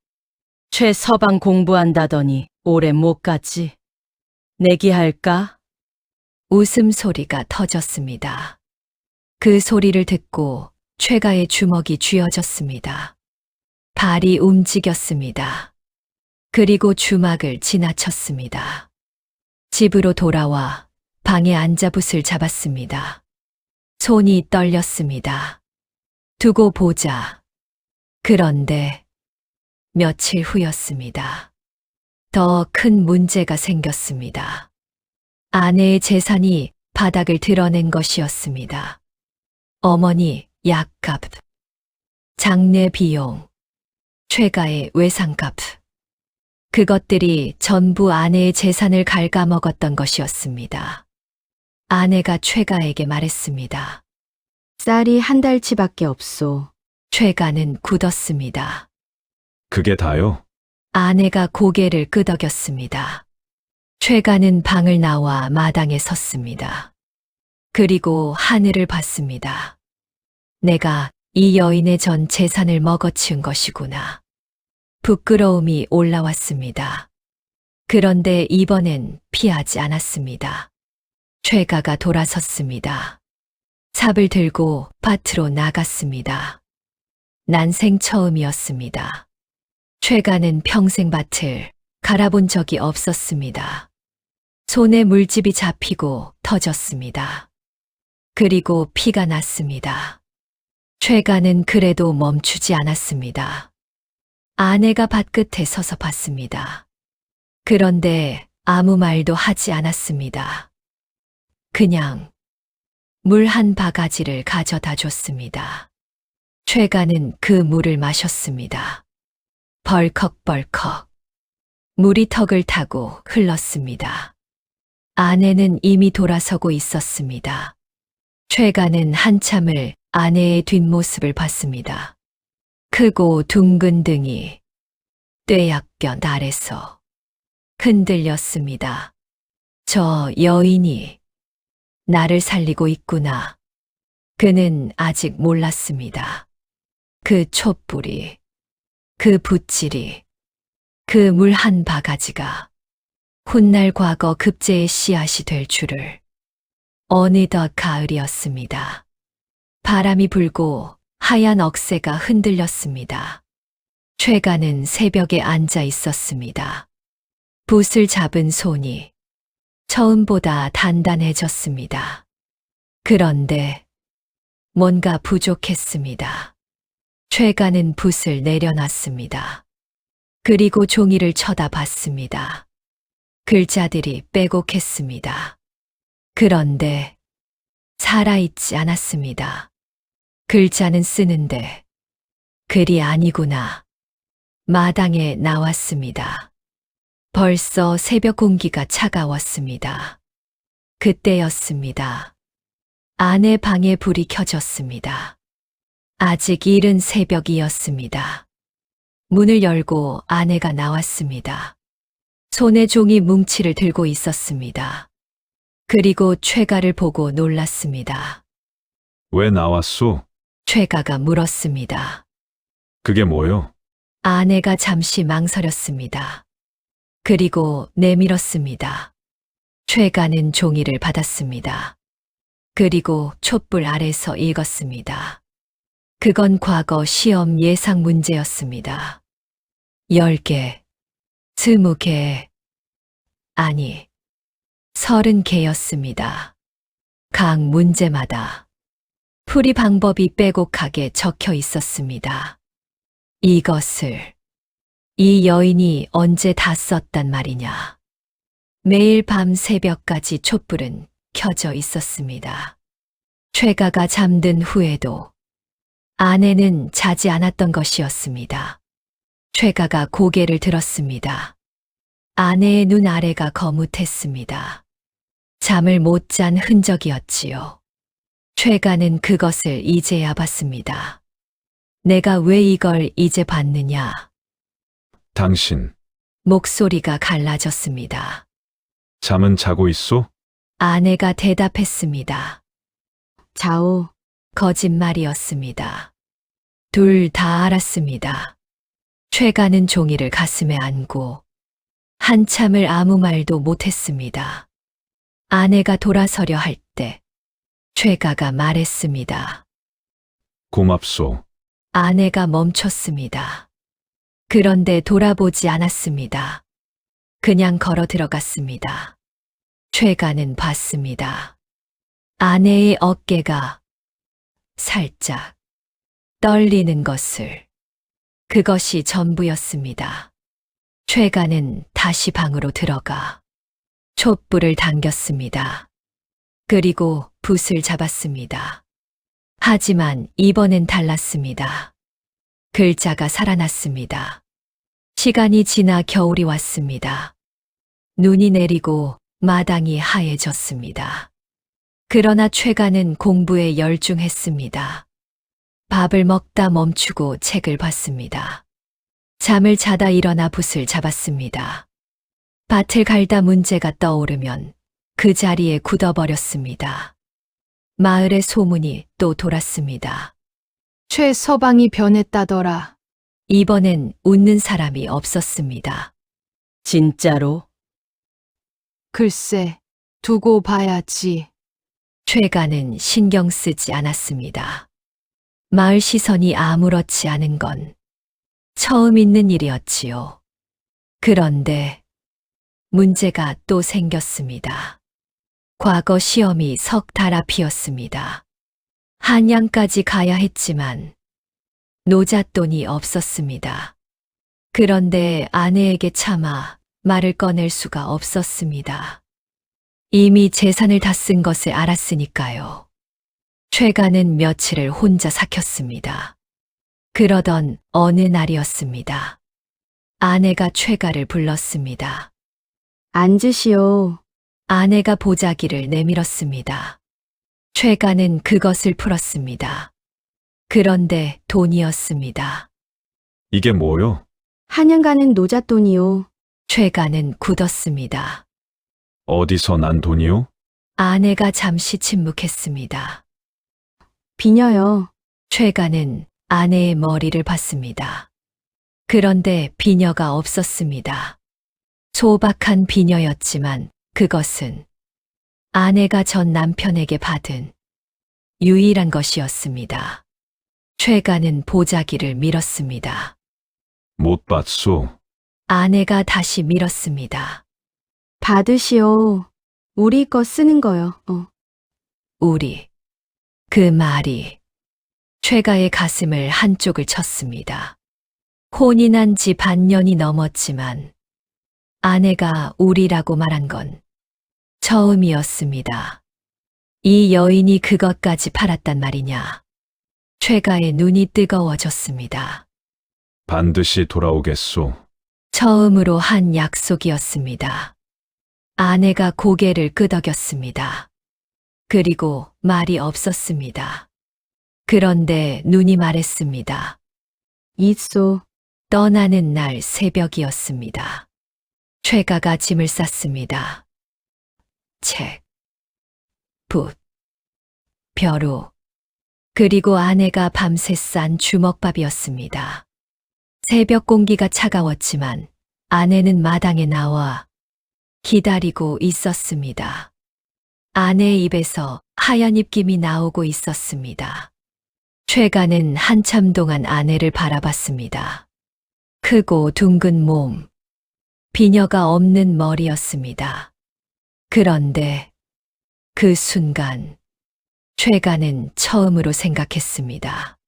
최 서방 공부한다더니 오래 못 갔지. 내기할까? 웃음소리가 터졌습니다. 그 소리를 듣고 최가의 주먹이 쥐어졌습니다. 발이 움직였습니다. 그리고 주막을 지나쳤습니다. 집으로 돌아와 방에 앉아 붓을 잡았습니다. 손이 떨렸습니다. 두고 보자. 그런데 며칠 후였습니다. 더 큰 문제가 생겼습니다. 아내의 재산이 바닥을 드러낸 것이었습니다. 어머니 약값, 장례 비용, 최가의 외상값. 그것들이 전부 아내의 재산을 갉아먹었던 것이었습니다. 아내가 최가에게 말했습니다. 쌀이 1달치밖에 없소. 최가는 굳었습니다. 그게 다요? 아내가 고개를 끄덕였습니다. 최가는 방을 나와 마당에 섰습니다. 그리고 하늘을 봤습니다. 내가 이 여인의 전 재산을 먹어치운 것이구나. 부끄러움이 올라왔습니다. 그런데 이번엔 피하지 않았습니다. 최가가 돌아섰습니다. 삽을 들고 밭으로 나갔습니다. 난생 처음이었습니다. 최가는 평생 밭을 갈아본 적이 없었습니다. 손에 물집이 잡히고 터졌습니다. 그리고 피가 났습니다. 최가는 그래도 멈추지 않았습니다. 아내가 밭끝에 서서 봤습니다. 그런데 아무 말도 하지 않았습니다. 그냥 물 한 바가지를 가져다 줬습니다. 최가는 그 물을 마셨습니다. 벌컥벌컥. 물이 턱을 타고 흘렀습니다. 아내는 이미 돌아서고 있었습니다. 최가는 한참을 아내의 뒷모습을 봤습니다. 크고 둥근 등이 뙤약볕 아래서 흔들렸습니다. 저 여인이 나를 살리고 있구나. 그는 아직 몰랐습니다. 그 촛불이, 그 붓질이, 그 물 한 바가지가 훗날 과거 급제의 씨앗이 될 줄을. 어느덧 가을이었습니다. 바람이 불고 하얀 억새가 흔들렸습니다. 최가는 새벽에 앉아 있었습니다. 붓을 잡은 손이 처음보다 단단해졌습니다. 그런데 뭔가 부족했습니다. 최가는 붓을 내려놨습니다. 그리고 종이를 쳐다봤습니다. 글자들이 빼곡했습니다. 그런데 살아있지 않았습니다. 글자는 쓰는데 글이 아니구나. 마당에 나왔습니다. 벌써 새벽 공기가 차가웠습니다. 그때였습니다. 아내 방에 불이 켜졌습니다. 아직 이른 새벽이었습니다. 문을 열고 아내가 나왔습니다. 손에 종이 뭉치를 들고 있었습니다. 그리고 최가를 보고 놀랐습니다. 왜 나왔소? 최가가 물었습니다. 그게 뭐요? 아내가 잠시 망설였습니다. 그리고 내밀었습니다. 최가는 종이를 받았습니다. 그리고 촛불 아래서 읽었습니다. 그건 과거 시험 예상 문제였습니다. 10개, 20개, 아니, 30개였습니다. 각 문제마다 풀이 방법이 빼곡하게 적혀 있었습니다. 이것을 이 여인이 언제 다 썼단 말이냐. 매일 밤 새벽까지 촛불은 켜져 있었습니다. 최가가 잠든 후에도 아내는 자지 않았던 것이었습니다. 최가가 고개를 들었습니다. 아내의 눈 아래가 거뭇했습니다. 잠을 못 잔 흔적이었지요. 최가는 그것을 이제야 봤습니다. 내가 왜 이걸 이제 봤느냐? 당신, 목소리가 갈라졌습니다. 잠은 자고 있소? 아내가 대답했습니다. 자오. 거짓말이었습니다. 둘 다 알았습니다. 최가는 종이를 가슴에 안고 한참을 아무 말도 못했습니다. 아내가 돌아서려 할 때 최가가 말했습니다. 고맙소. 아내가 멈췄습니다. 그런데 돌아보지 않았습니다. 그냥 걸어 들어갔습니다. 최가는 봤습니다. 아내의 어깨가 살짝 떨리는 것을. 그것이 전부였습니다. 최가는 다시 방으로 들어가 촛불을 당겼습니다. 그리고 붓을 잡았습니다. 하지만 이번엔 달랐습니다. 글자가 살아났습니다. 시간이 지나 겨울이 왔습니다. 눈이 내리고 마당이 하얘졌습니다. 그러나 최가는 공부에 열중했습니다. 밥을 먹다 멈추고 책을 봤습니다. 잠을 자다 일어나 붓을 잡았습니다. 밭을 갈다 문제가 떠오르면 그 자리에 굳어버렸습니다. 마을의 소문이 또 돌았습니다. 최서방이 변했다더라. 이번엔 웃는 사람이 없었습니다. 진짜로? 글쎄, 두고 봐야지. 최가는 신경 쓰지 않았습니다. 마을 시선이 아무렇지 않은 건 처음 있는 일이었지요. 그런데 문제가 또 생겼습니다. 과거 시험이 석 달 앞이었습니다. 한양까지 가야 했지만 노잣돈이 없었습니다. 그런데 아내에게 차마 말을 꺼낼 수가 없었습니다. 이미 재산을 다 쓴 것을 알았으니까요. 최가는 며칠을 혼자 삭혔습니다. 그러던 어느 날이었습니다. 아내가 최가를 불렀습니다. 앉으시오. 아내가 보자기를 내밀었습니다. 최가는 그것을 풀었습니다. 그런데 돈이었습니다. 이게 뭐요? 한양 가는 노잣돈이요. 최가는 굳었습니다. 어디서 난 돈이요? 아내가 잠시 침묵했습니다. 비녀요. 최가는 아내의 머리를 봤습니다. 그런데 비녀가 없었습니다. 소박한 비녀였지만 그것은 아내가 전 남편에게 받은 유일한 것이었습니다. 최가는 보자기를 밀었습니다. 못 봤소. 아내가 다시 밀었습니다. 받으시오. 우리 거 쓰는 거요. 우리. 그 말이 최가의 가슴을 한쪽을 쳤습니다. 혼이 난 지 반년이 넘었지만 아내가 우리라고 말한 건 처음이었습니다. 이 여인이 그것까지 팔았단 말이냐. 최가의 눈이 뜨거워졌습니다. 반드시 돌아오겠소. 처음으로 한 약속이었습니다. 아내가 고개를 끄덕였습니다. 그리고 말이 없었습니다. 그런데 눈이 말했습니다. 있소. 떠나는 날 새벽이었습니다. 최가가 짐을 쌌습니다. 책, 붓, 벼루, 그리고 아내가 밤새 싼 주먹밥이었습니다. 새벽 공기가 차가웠지만 아내는 마당에 나와 기다리고 있었습니다. 아내의 입에서 하얀 입김이 나오고 있었습니다. 최가는 한참 동안 아내를 바라봤습니다. 크고 둥근 몸, 비녀가 없는 머리였습니다. 그런데 그 순간 최가는 처음으로 생각했습니다.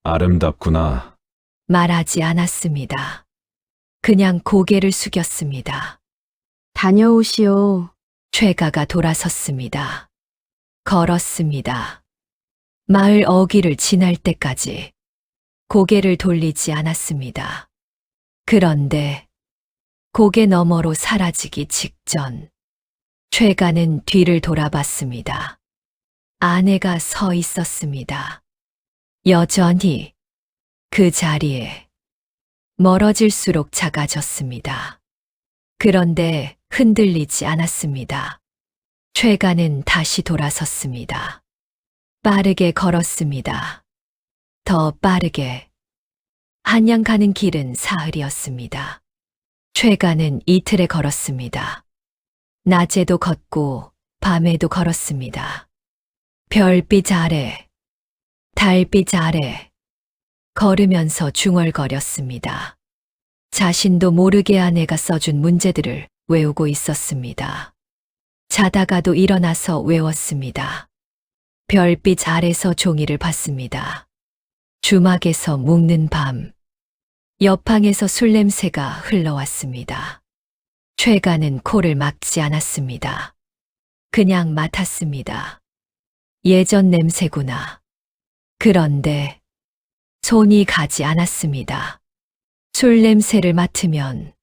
아름답구나. 말하지 않았습니다. 그냥 고개를 숙였습니다. 다녀오시오. 최가가 돌아섰습니다. 걸었습니다. 마을 어귀를 지날 때까지 고개를 돌리지 않았습니다. 그런데 고개 너머로 사라지기 직전 최가는 뒤를 돌아봤습니다. 아내가 서 있었습니다. 여전히 그 자리에 멀어질수록 작아졌습니다. 그런데 흔들리지 않았습니다. 최가는 다시 돌아섰습니다. 빠르게 걸었습니다. 더 빠르게. 한양 가는 길은 사흘이었습니다. 최가는 이틀에 걸었습니다. 낮에도 걷고 밤에도 걸었습니다. 별빛 아래, 달빛 아래 걸으면서 중얼거렸습니다. 자신도 모르게 아내가 써준 문제들을 외우고 있었습니다. 자다가도 일어나서 외웠습니다. 별빛 아래서 종이를 봤습니다. 주막에서 묵는 밤, 옆방에서 술 냄새가 흘러왔습니다. 최가는 코를 막지 않았습니다. 그냥 맡았습니다. 예전 냄새구나. 그런데 손이 가지 않았습니다. 술 냄새를 맡으면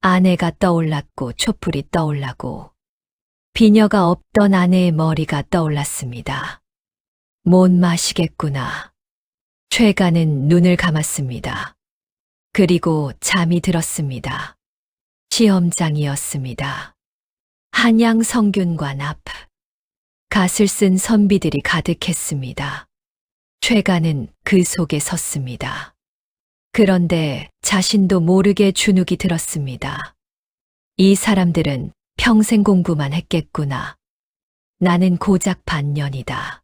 아내가 떠올랐고 촛불이 떠올라고 비녀가 없던 아내의 머리가 떠올랐습니다. 못 마시겠구나. 최가는 눈을 감았습니다. 그리고 잠이 들었습니다. 시험장이었습니다. 한양 성균관 앞. 갓을 쓴 선비들이 가득했습니다. 최가는 그 속에 섰습니다. 그런데 자신도 모르게 주눅이 들었습니다. 이 사람들은 평생 공부만 했겠구나. 나는 고작 반년이다.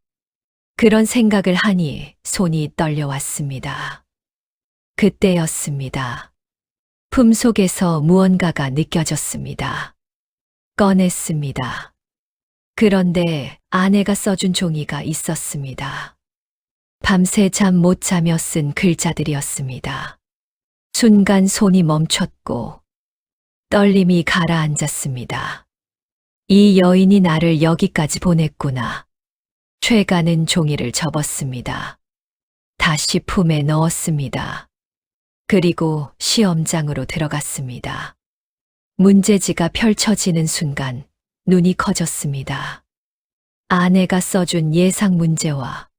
그런 생각을 하니 손이 떨려왔습니다. 그때였습니다. 품속에서 무언가가 느껴졌습니다. 꺼냈습니다. 그런데 아내가 써준 종이가 있었습니다. 밤새 잠 못 자며 쓴 글자들이었습니다. 순간 손이 멈췄고 떨림이 가라앉았습니다. 이 여인이 나를 여기까지 보냈구나. 최가는 종이를 접었습니다. 다시 품에 넣었습니다. 그리고 시험장으로 들어갔습니다. 문제지가 펼쳐지는 순간 눈이 커졌습니다. 아내가 써준 예상 문제와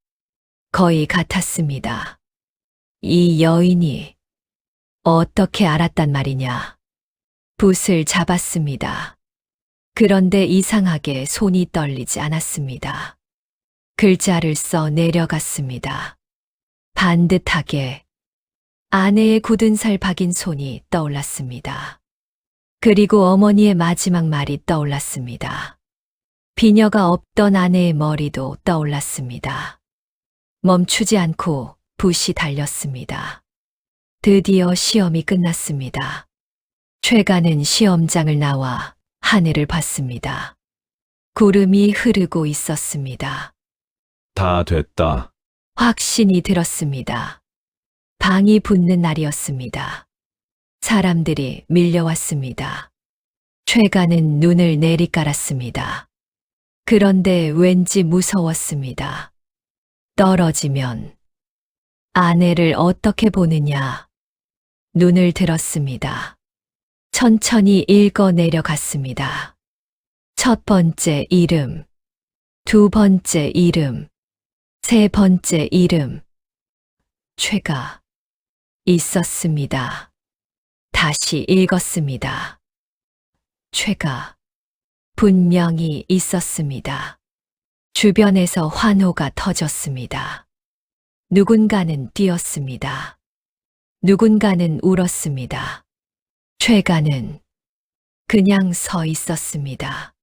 거의 같았습니다. 이 여인이 어떻게 알았단 말이냐. 붓을 잡았습니다. 그런데 이상하게 손이 떨리지 않았습니다. 글자를 써 내려갔습니다. 반듯하게 아내의 굳은 살 박인 손이 떠올랐습니다. 그리고 어머니의 마지막 말이 떠올랐습니다. 비녀가 없던 아내의 머리도 떠올랐습니다. 멈추지 않고 붓이 달렸습니다. 드디어 시험이 끝났습니다. 최가는 시험장을 나와 하늘을 봤습니다. 구름이 흐르고 있었습니다. 다 됐다. 확신이 들었습니다. 방이 붙는 날이었습니다. 사람들이 밀려왔습니다. 최가는 눈을 내리깔았습니다. 그런데 왠지 무서웠습니다. 떨어지면 아내를 어떻게 보느냐. 눈을 들었습니다. 천천히 읽어 내려갔습니다. 첫 번째 이름, 두 번째 이름, 세 번째 이름. 최가. 있었습니다. 다시 읽었습니다. 죄가 분명히 있었습니다. 주변에서 환호가 터졌습니다. 누군가는 뛰었습니다. 누군가는 울었습니다. 죄가는 그냥 서 있었습니다.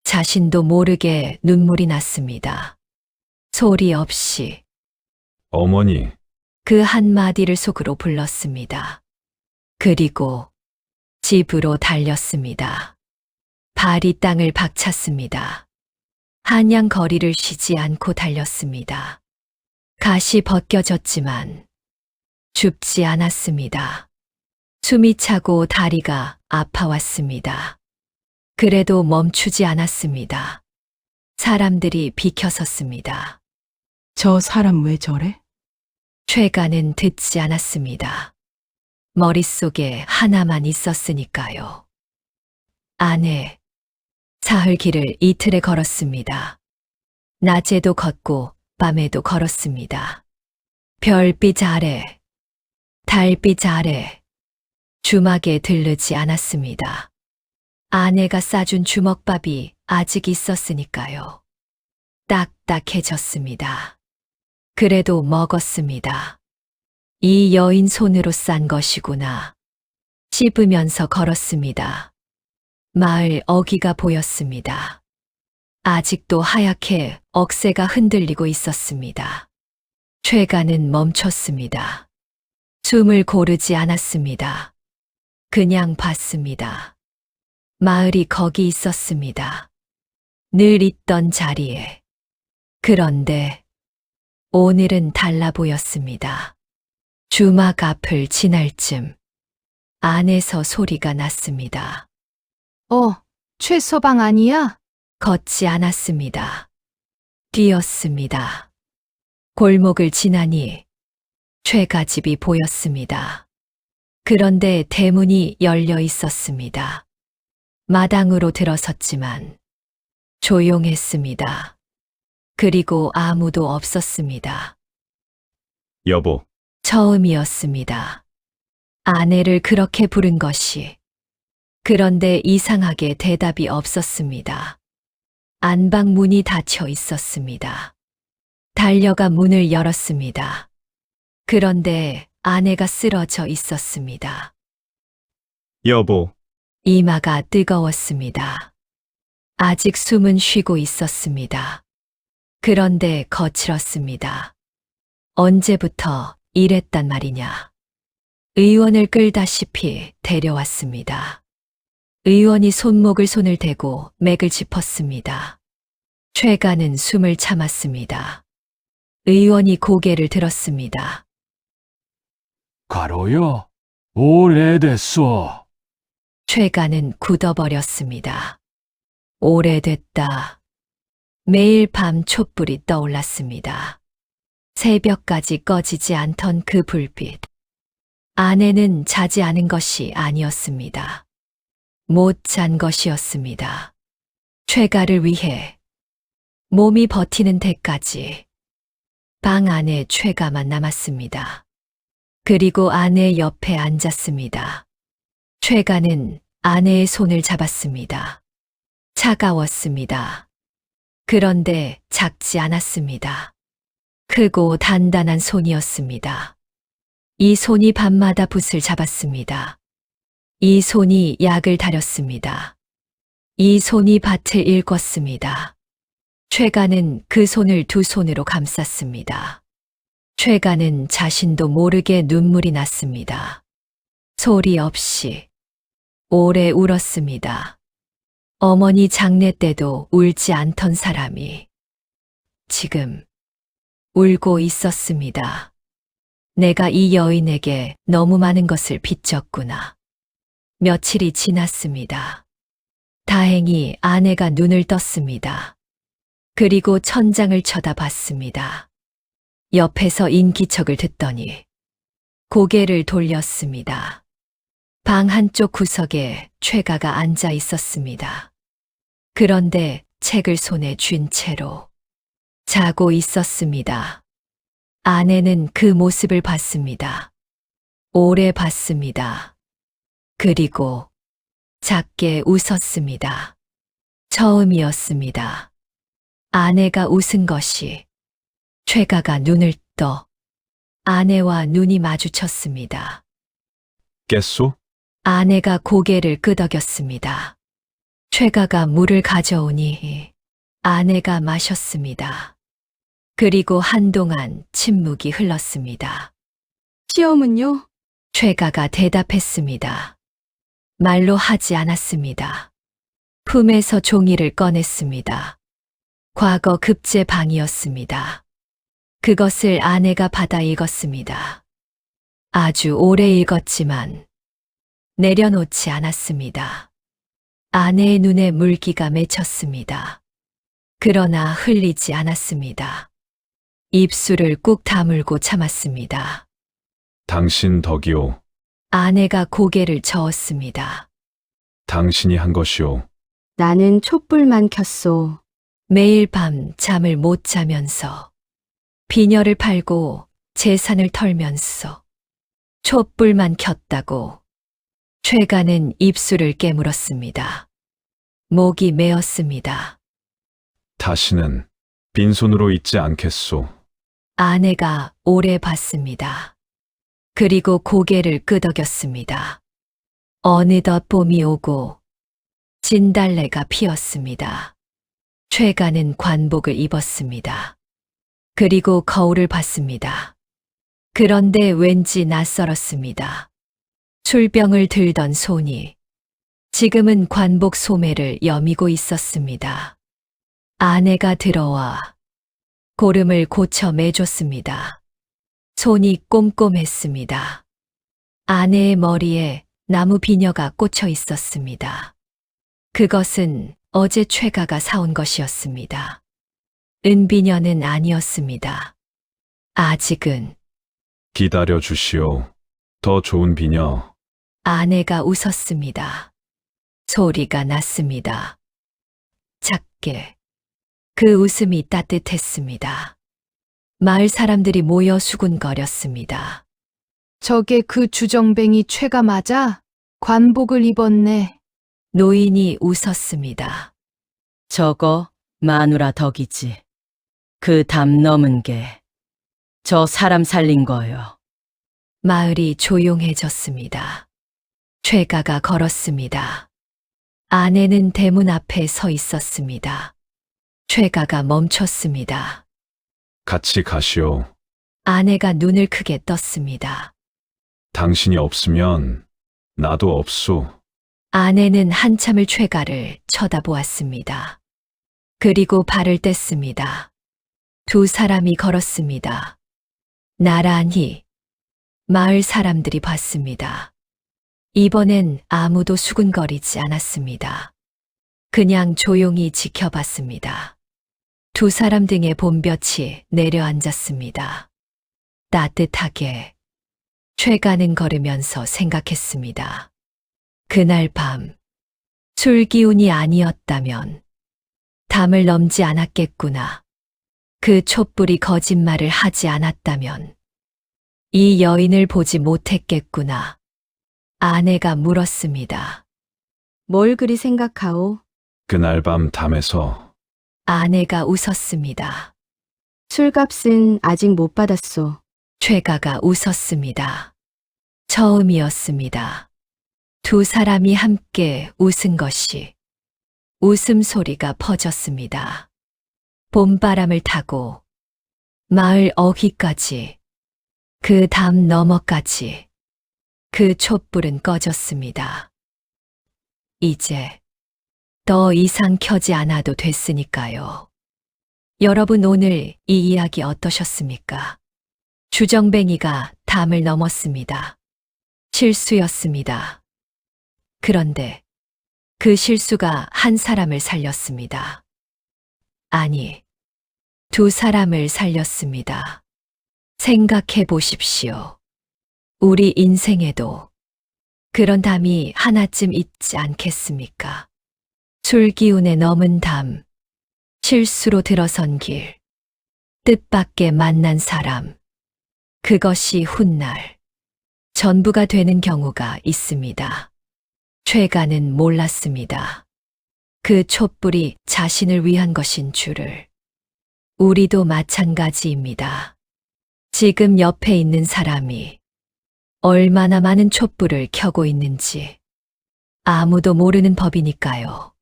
자신도 모르게 눈물이 났습니다. 소리 없이 어머니, 그 한마디를 속으로 불렀습니다. 그리고 집으로 달렸습니다. 발이 땅을 박찼습니다. 한양 거리를 쉬지 않고 달렸습니다. 갓이 벗겨졌지만 춥지 않았습니다. 숨이 차고 다리가 아파왔습니다. 그래도 멈추지 않았습니다. 사람들이 비켜섰습니다. 저 사람 왜 저래? 죄가는 듣지 않았습니다. 머릿속에 하나만 있었으니까요. 아내, 사흘 길을 이틀에 걸었습니다. 낮에도 걷고 밤에도 걸었습니다. 별빛 아래, 달빛 아래, 주막에 들르지 않았습니다. 아내가 싸준 주먹밥이 아직 있었으니까요. 딱딱해졌습니다. 그래도 먹었습니다. 이 여인 손으로 싼 것이구나. 씹으면서 걸었습니다. 마을 어귀가 보였습니다. 아직도 하얗게 억새가 흔들리고 있었습니다. 죄가는 멈췄습니다. 숨을 고르지 않았습니다. 그냥 봤습니다. 마을이 거기 있었습니다. 늘 있던 자리에. 그런데 오늘은 달라 보였습니다. 주막 앞을 지날 쯤 안에서 소리가 났습니다. 최 서방 아니야? 걷지 않았습니다. 뛰었습니다. 골목을 지나니 죄가집이 보였습니다. 그런데 대문이 열려 있었습니다. 마당으로 들어섰지만 조용했습니다. 그리고 아무도 없었습니다. 여보, 처음이었습니다. 아내를 그렇게 부른 것이. 그런데 이상하게 대답이 없었습니다. 안방 문이 닫혀 있었습니다. 달려가 문을 열었습니다. 그런데 아내가 쓰러져 있었습니다. 여보, 이마가 뜨거웠습니다. 아직 숨은 쉬고 있었습니다. 그런데 거칠었습니다. 언제부터 이랬단 말이냐. 의원을 끌다시피 데려왔습니다. 의원이 손목을 손을 대고 맥을 짚었습니다. 죄가는 숨을 참았습니다. 의원이 고개를 들었습니다. 과로요? 오래됐소. 죄가는 굳어버렸습니다. 오래됐다. 매일 밤 촛불이 떠올랐습니다. 새벽까지 꺼지지 않던 그 불빛. 아내는 자지 않은 것이 아니었습니다. 못 잔 것이었습니다. 죄가를 위해 몸이 버티는 데까지 방 안에 죄가만 남았습니다. 그리고 아내 옆에 앉았습니다. 죄가는 아내의 손을 잡았습니다. 차가웠습니다. 그런데 작지 않았습니다. 크고 단단한 손이었습니다. 이 손이 밤마다 붓을 잡았습니다. 이 손이 약을 다렸습니다. 이 손이 밭을 일궜습니다. 죄가는 그 손을 두 손으로 감쌌습니다. 죄가는 자신도 모르게 눈물이 났습니다. 소리 없이 오래 울었습니다. 어머니 장례 때도 울지 않던 사람이 지금 울고 있었습니다. 내가 이 여인에게 너무 많은 것을 빚졌구나. 며칠이 지났습니다. 다행히 아내가 눈을 떴습니다. 그리고 천장을 쳐다봤습니다. 옆에서 인기척을 듣더니 고개를 돌렸습니다. 방 한쪽 구석에 죄가가 앉아 있었습니다. 그런데 책을 손에 쥔 채로 자고 있었습니다. 아내는 그 모습을 봤습니다. 오래 봤습니다. 그리고 작게 웃었습니다. 처음이었습니다. 아내가 웃은 것이. 최가가 눈을 떠 아내와 눈이 마주쳤습니다. 깼소? 아내가 고개를 끄덕였습니다. 최가가 물을 가져오니 아내가 마셨습니다. 그리고 한동안 침묵이 흘렀습니다. 시험은요? 최가가 대답했습니다. 말로 하지 않았습니다. 품에서 종이를 꺼냈습니다. 과거 급제방이었습니다. 그것을 아내가 받아 읽었습니다. 아주 오래 읽었지만 내려놓지 않았습니다. 아내의 눈에 물기가 맺혔습니다. 그러나 흘리지 않았습니다. 입술을 꾹 다물고 참았습니다. 당신 덕이오. 아내가 고개를 저었습니다. 당신이 한 것이오. 나는 촛불만 켰소. 매일 밤 잠을 못 자면서 비녀를 팔고 재산을 털면서 촛불만 켰다고 최가는 입술을 깨물었습니다. 목이 메었습니다. 다시는 빈손으로 있지 않겠소. 아내가 오래 봤습니다. 그리고 고개를 끄덕였습니다. 어느덧 봄이 오고 진달래가 피었습니다. 최가는 관복을 입었습니다. 그리고 거울을 봤습니다. 그런데 왠지 낯설었습니다. 술병을 들던 손이 지금은 관복 소매를 여미고 있었습니다. 아내가 들어와 고름을 고쳐 매줬습니다. 손이 꼼꼼했습니다. 아내의 머리에 나무 비녀가 꽂혀 있었습니다. 그것은 어제 최가가 사온 것이었습니다. 은비녀는 아니었습니다. 아직은. 기다려 주시오. 더 좋은 비녀. 아내가 웃었습니다. 소리가 났습니다. 작게. 그 웃음이 따뜻했습니다. 마을 사람들이 모여 수군거렸습니다. 저게 그 주정뱅이 최가 맞아? 관복을 입었네. 노인이 웃었습니다. 저거 마누라 덕이지. 그 담 넘은 게 저 사람 살린 거요. 마을이 조용해졌습니다. 최가가 걸었습니다. 아내는 대문 앞에 서 있었습니다. 최가가 멈췄습니다. 같이 가시오. 아내가 눈을 크게 떴습니다. 당신이 없으면 나도 없소. 아내는 한참을 최가를 쳐다보았습니다. 그리고 발을 뗐습니다. 두 사람이 걸었습니다. 나란히. 마을 사람들이 봤습니다. 이번엔 아무도 수군거리지 않았습니다. 그냥 조용히 지켜봤습니다. 두 사람 등에 봄볕이 내려앉았습니다. 따뜻하게. 최가는 걸으면서 생각했습니다. 그날 밤, 술 기운이 아니었다면 담을 넘지 않았겠구나. 그 촛불이 거짓말을 하지 않았다면 이 여인을 보지 못했겠구나. 아내가 물었습니다. 뭘 그리 생각하오? 그날 밤 담에서 아내가 웃었습니다. 술값은 아직 못 받았소. 최가가 웃었습니다. 처음이었습니다. 두 사람이 함께 웃은 것이. 웃음소리가 퍼졌습니다. 봄바람을 타고 마을 어귀까지, 그 담 너머까지 그 촛불은 꺼졌습니다. 이제 더 이상 켜지 않아도 됐으니까요. 여러분 오늘 이 이야기 어떠셨습니까? 주정뱅이가 담을 넘었습니다. 실수였습니다. 그런데 그 실수가 한 사람을 살렸습니다. 아니, 두 사람을 살렸습니다. 생각해 보십시오. 우리 인생에도 그런 담이 하나쯤 있지 않겠습니까? 술기운에 넘은 담, 실수로 들어선 길, 뜻밖의 만난 사람, 그것이 훗날 전부가 되는 경우가 있습니다. 최가는 몰랐습니다. 그 촛불이 자신을 위한 것인 줄을. 우리도 마찬가지입니다. 지금 옆에 있는 사람이 얼마나 많은 촛불을 켜고 있는지 아무도 모르는 법이니까요.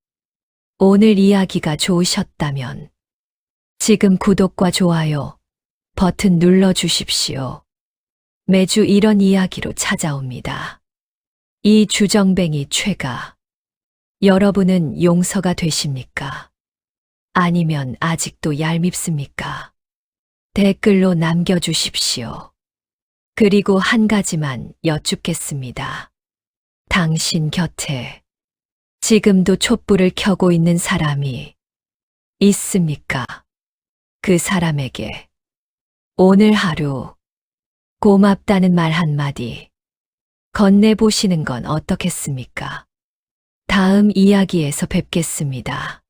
오늘 이야기가 좋으셨다면 지금 구독과 좋아요 버튼 눌러주십시오. 매주 이런 이야기로 찾아옵니다. 이 주정뱅이 최가. 여러분은 용서가 되십니까? 아니면 아직도 얄밉습니까? 댓글로 남겨주십시오. 그리고 한 가지만 여쭙겠습니다. 당신 곁에 지금도 촛불을 켜고 있는 사람이 있습니까? 그 사람에게 오늘 하루 고맙다는 말 한마디 건네보시는 건 어떻겠습니까? 다음 이야기에서 뵙겠습니다.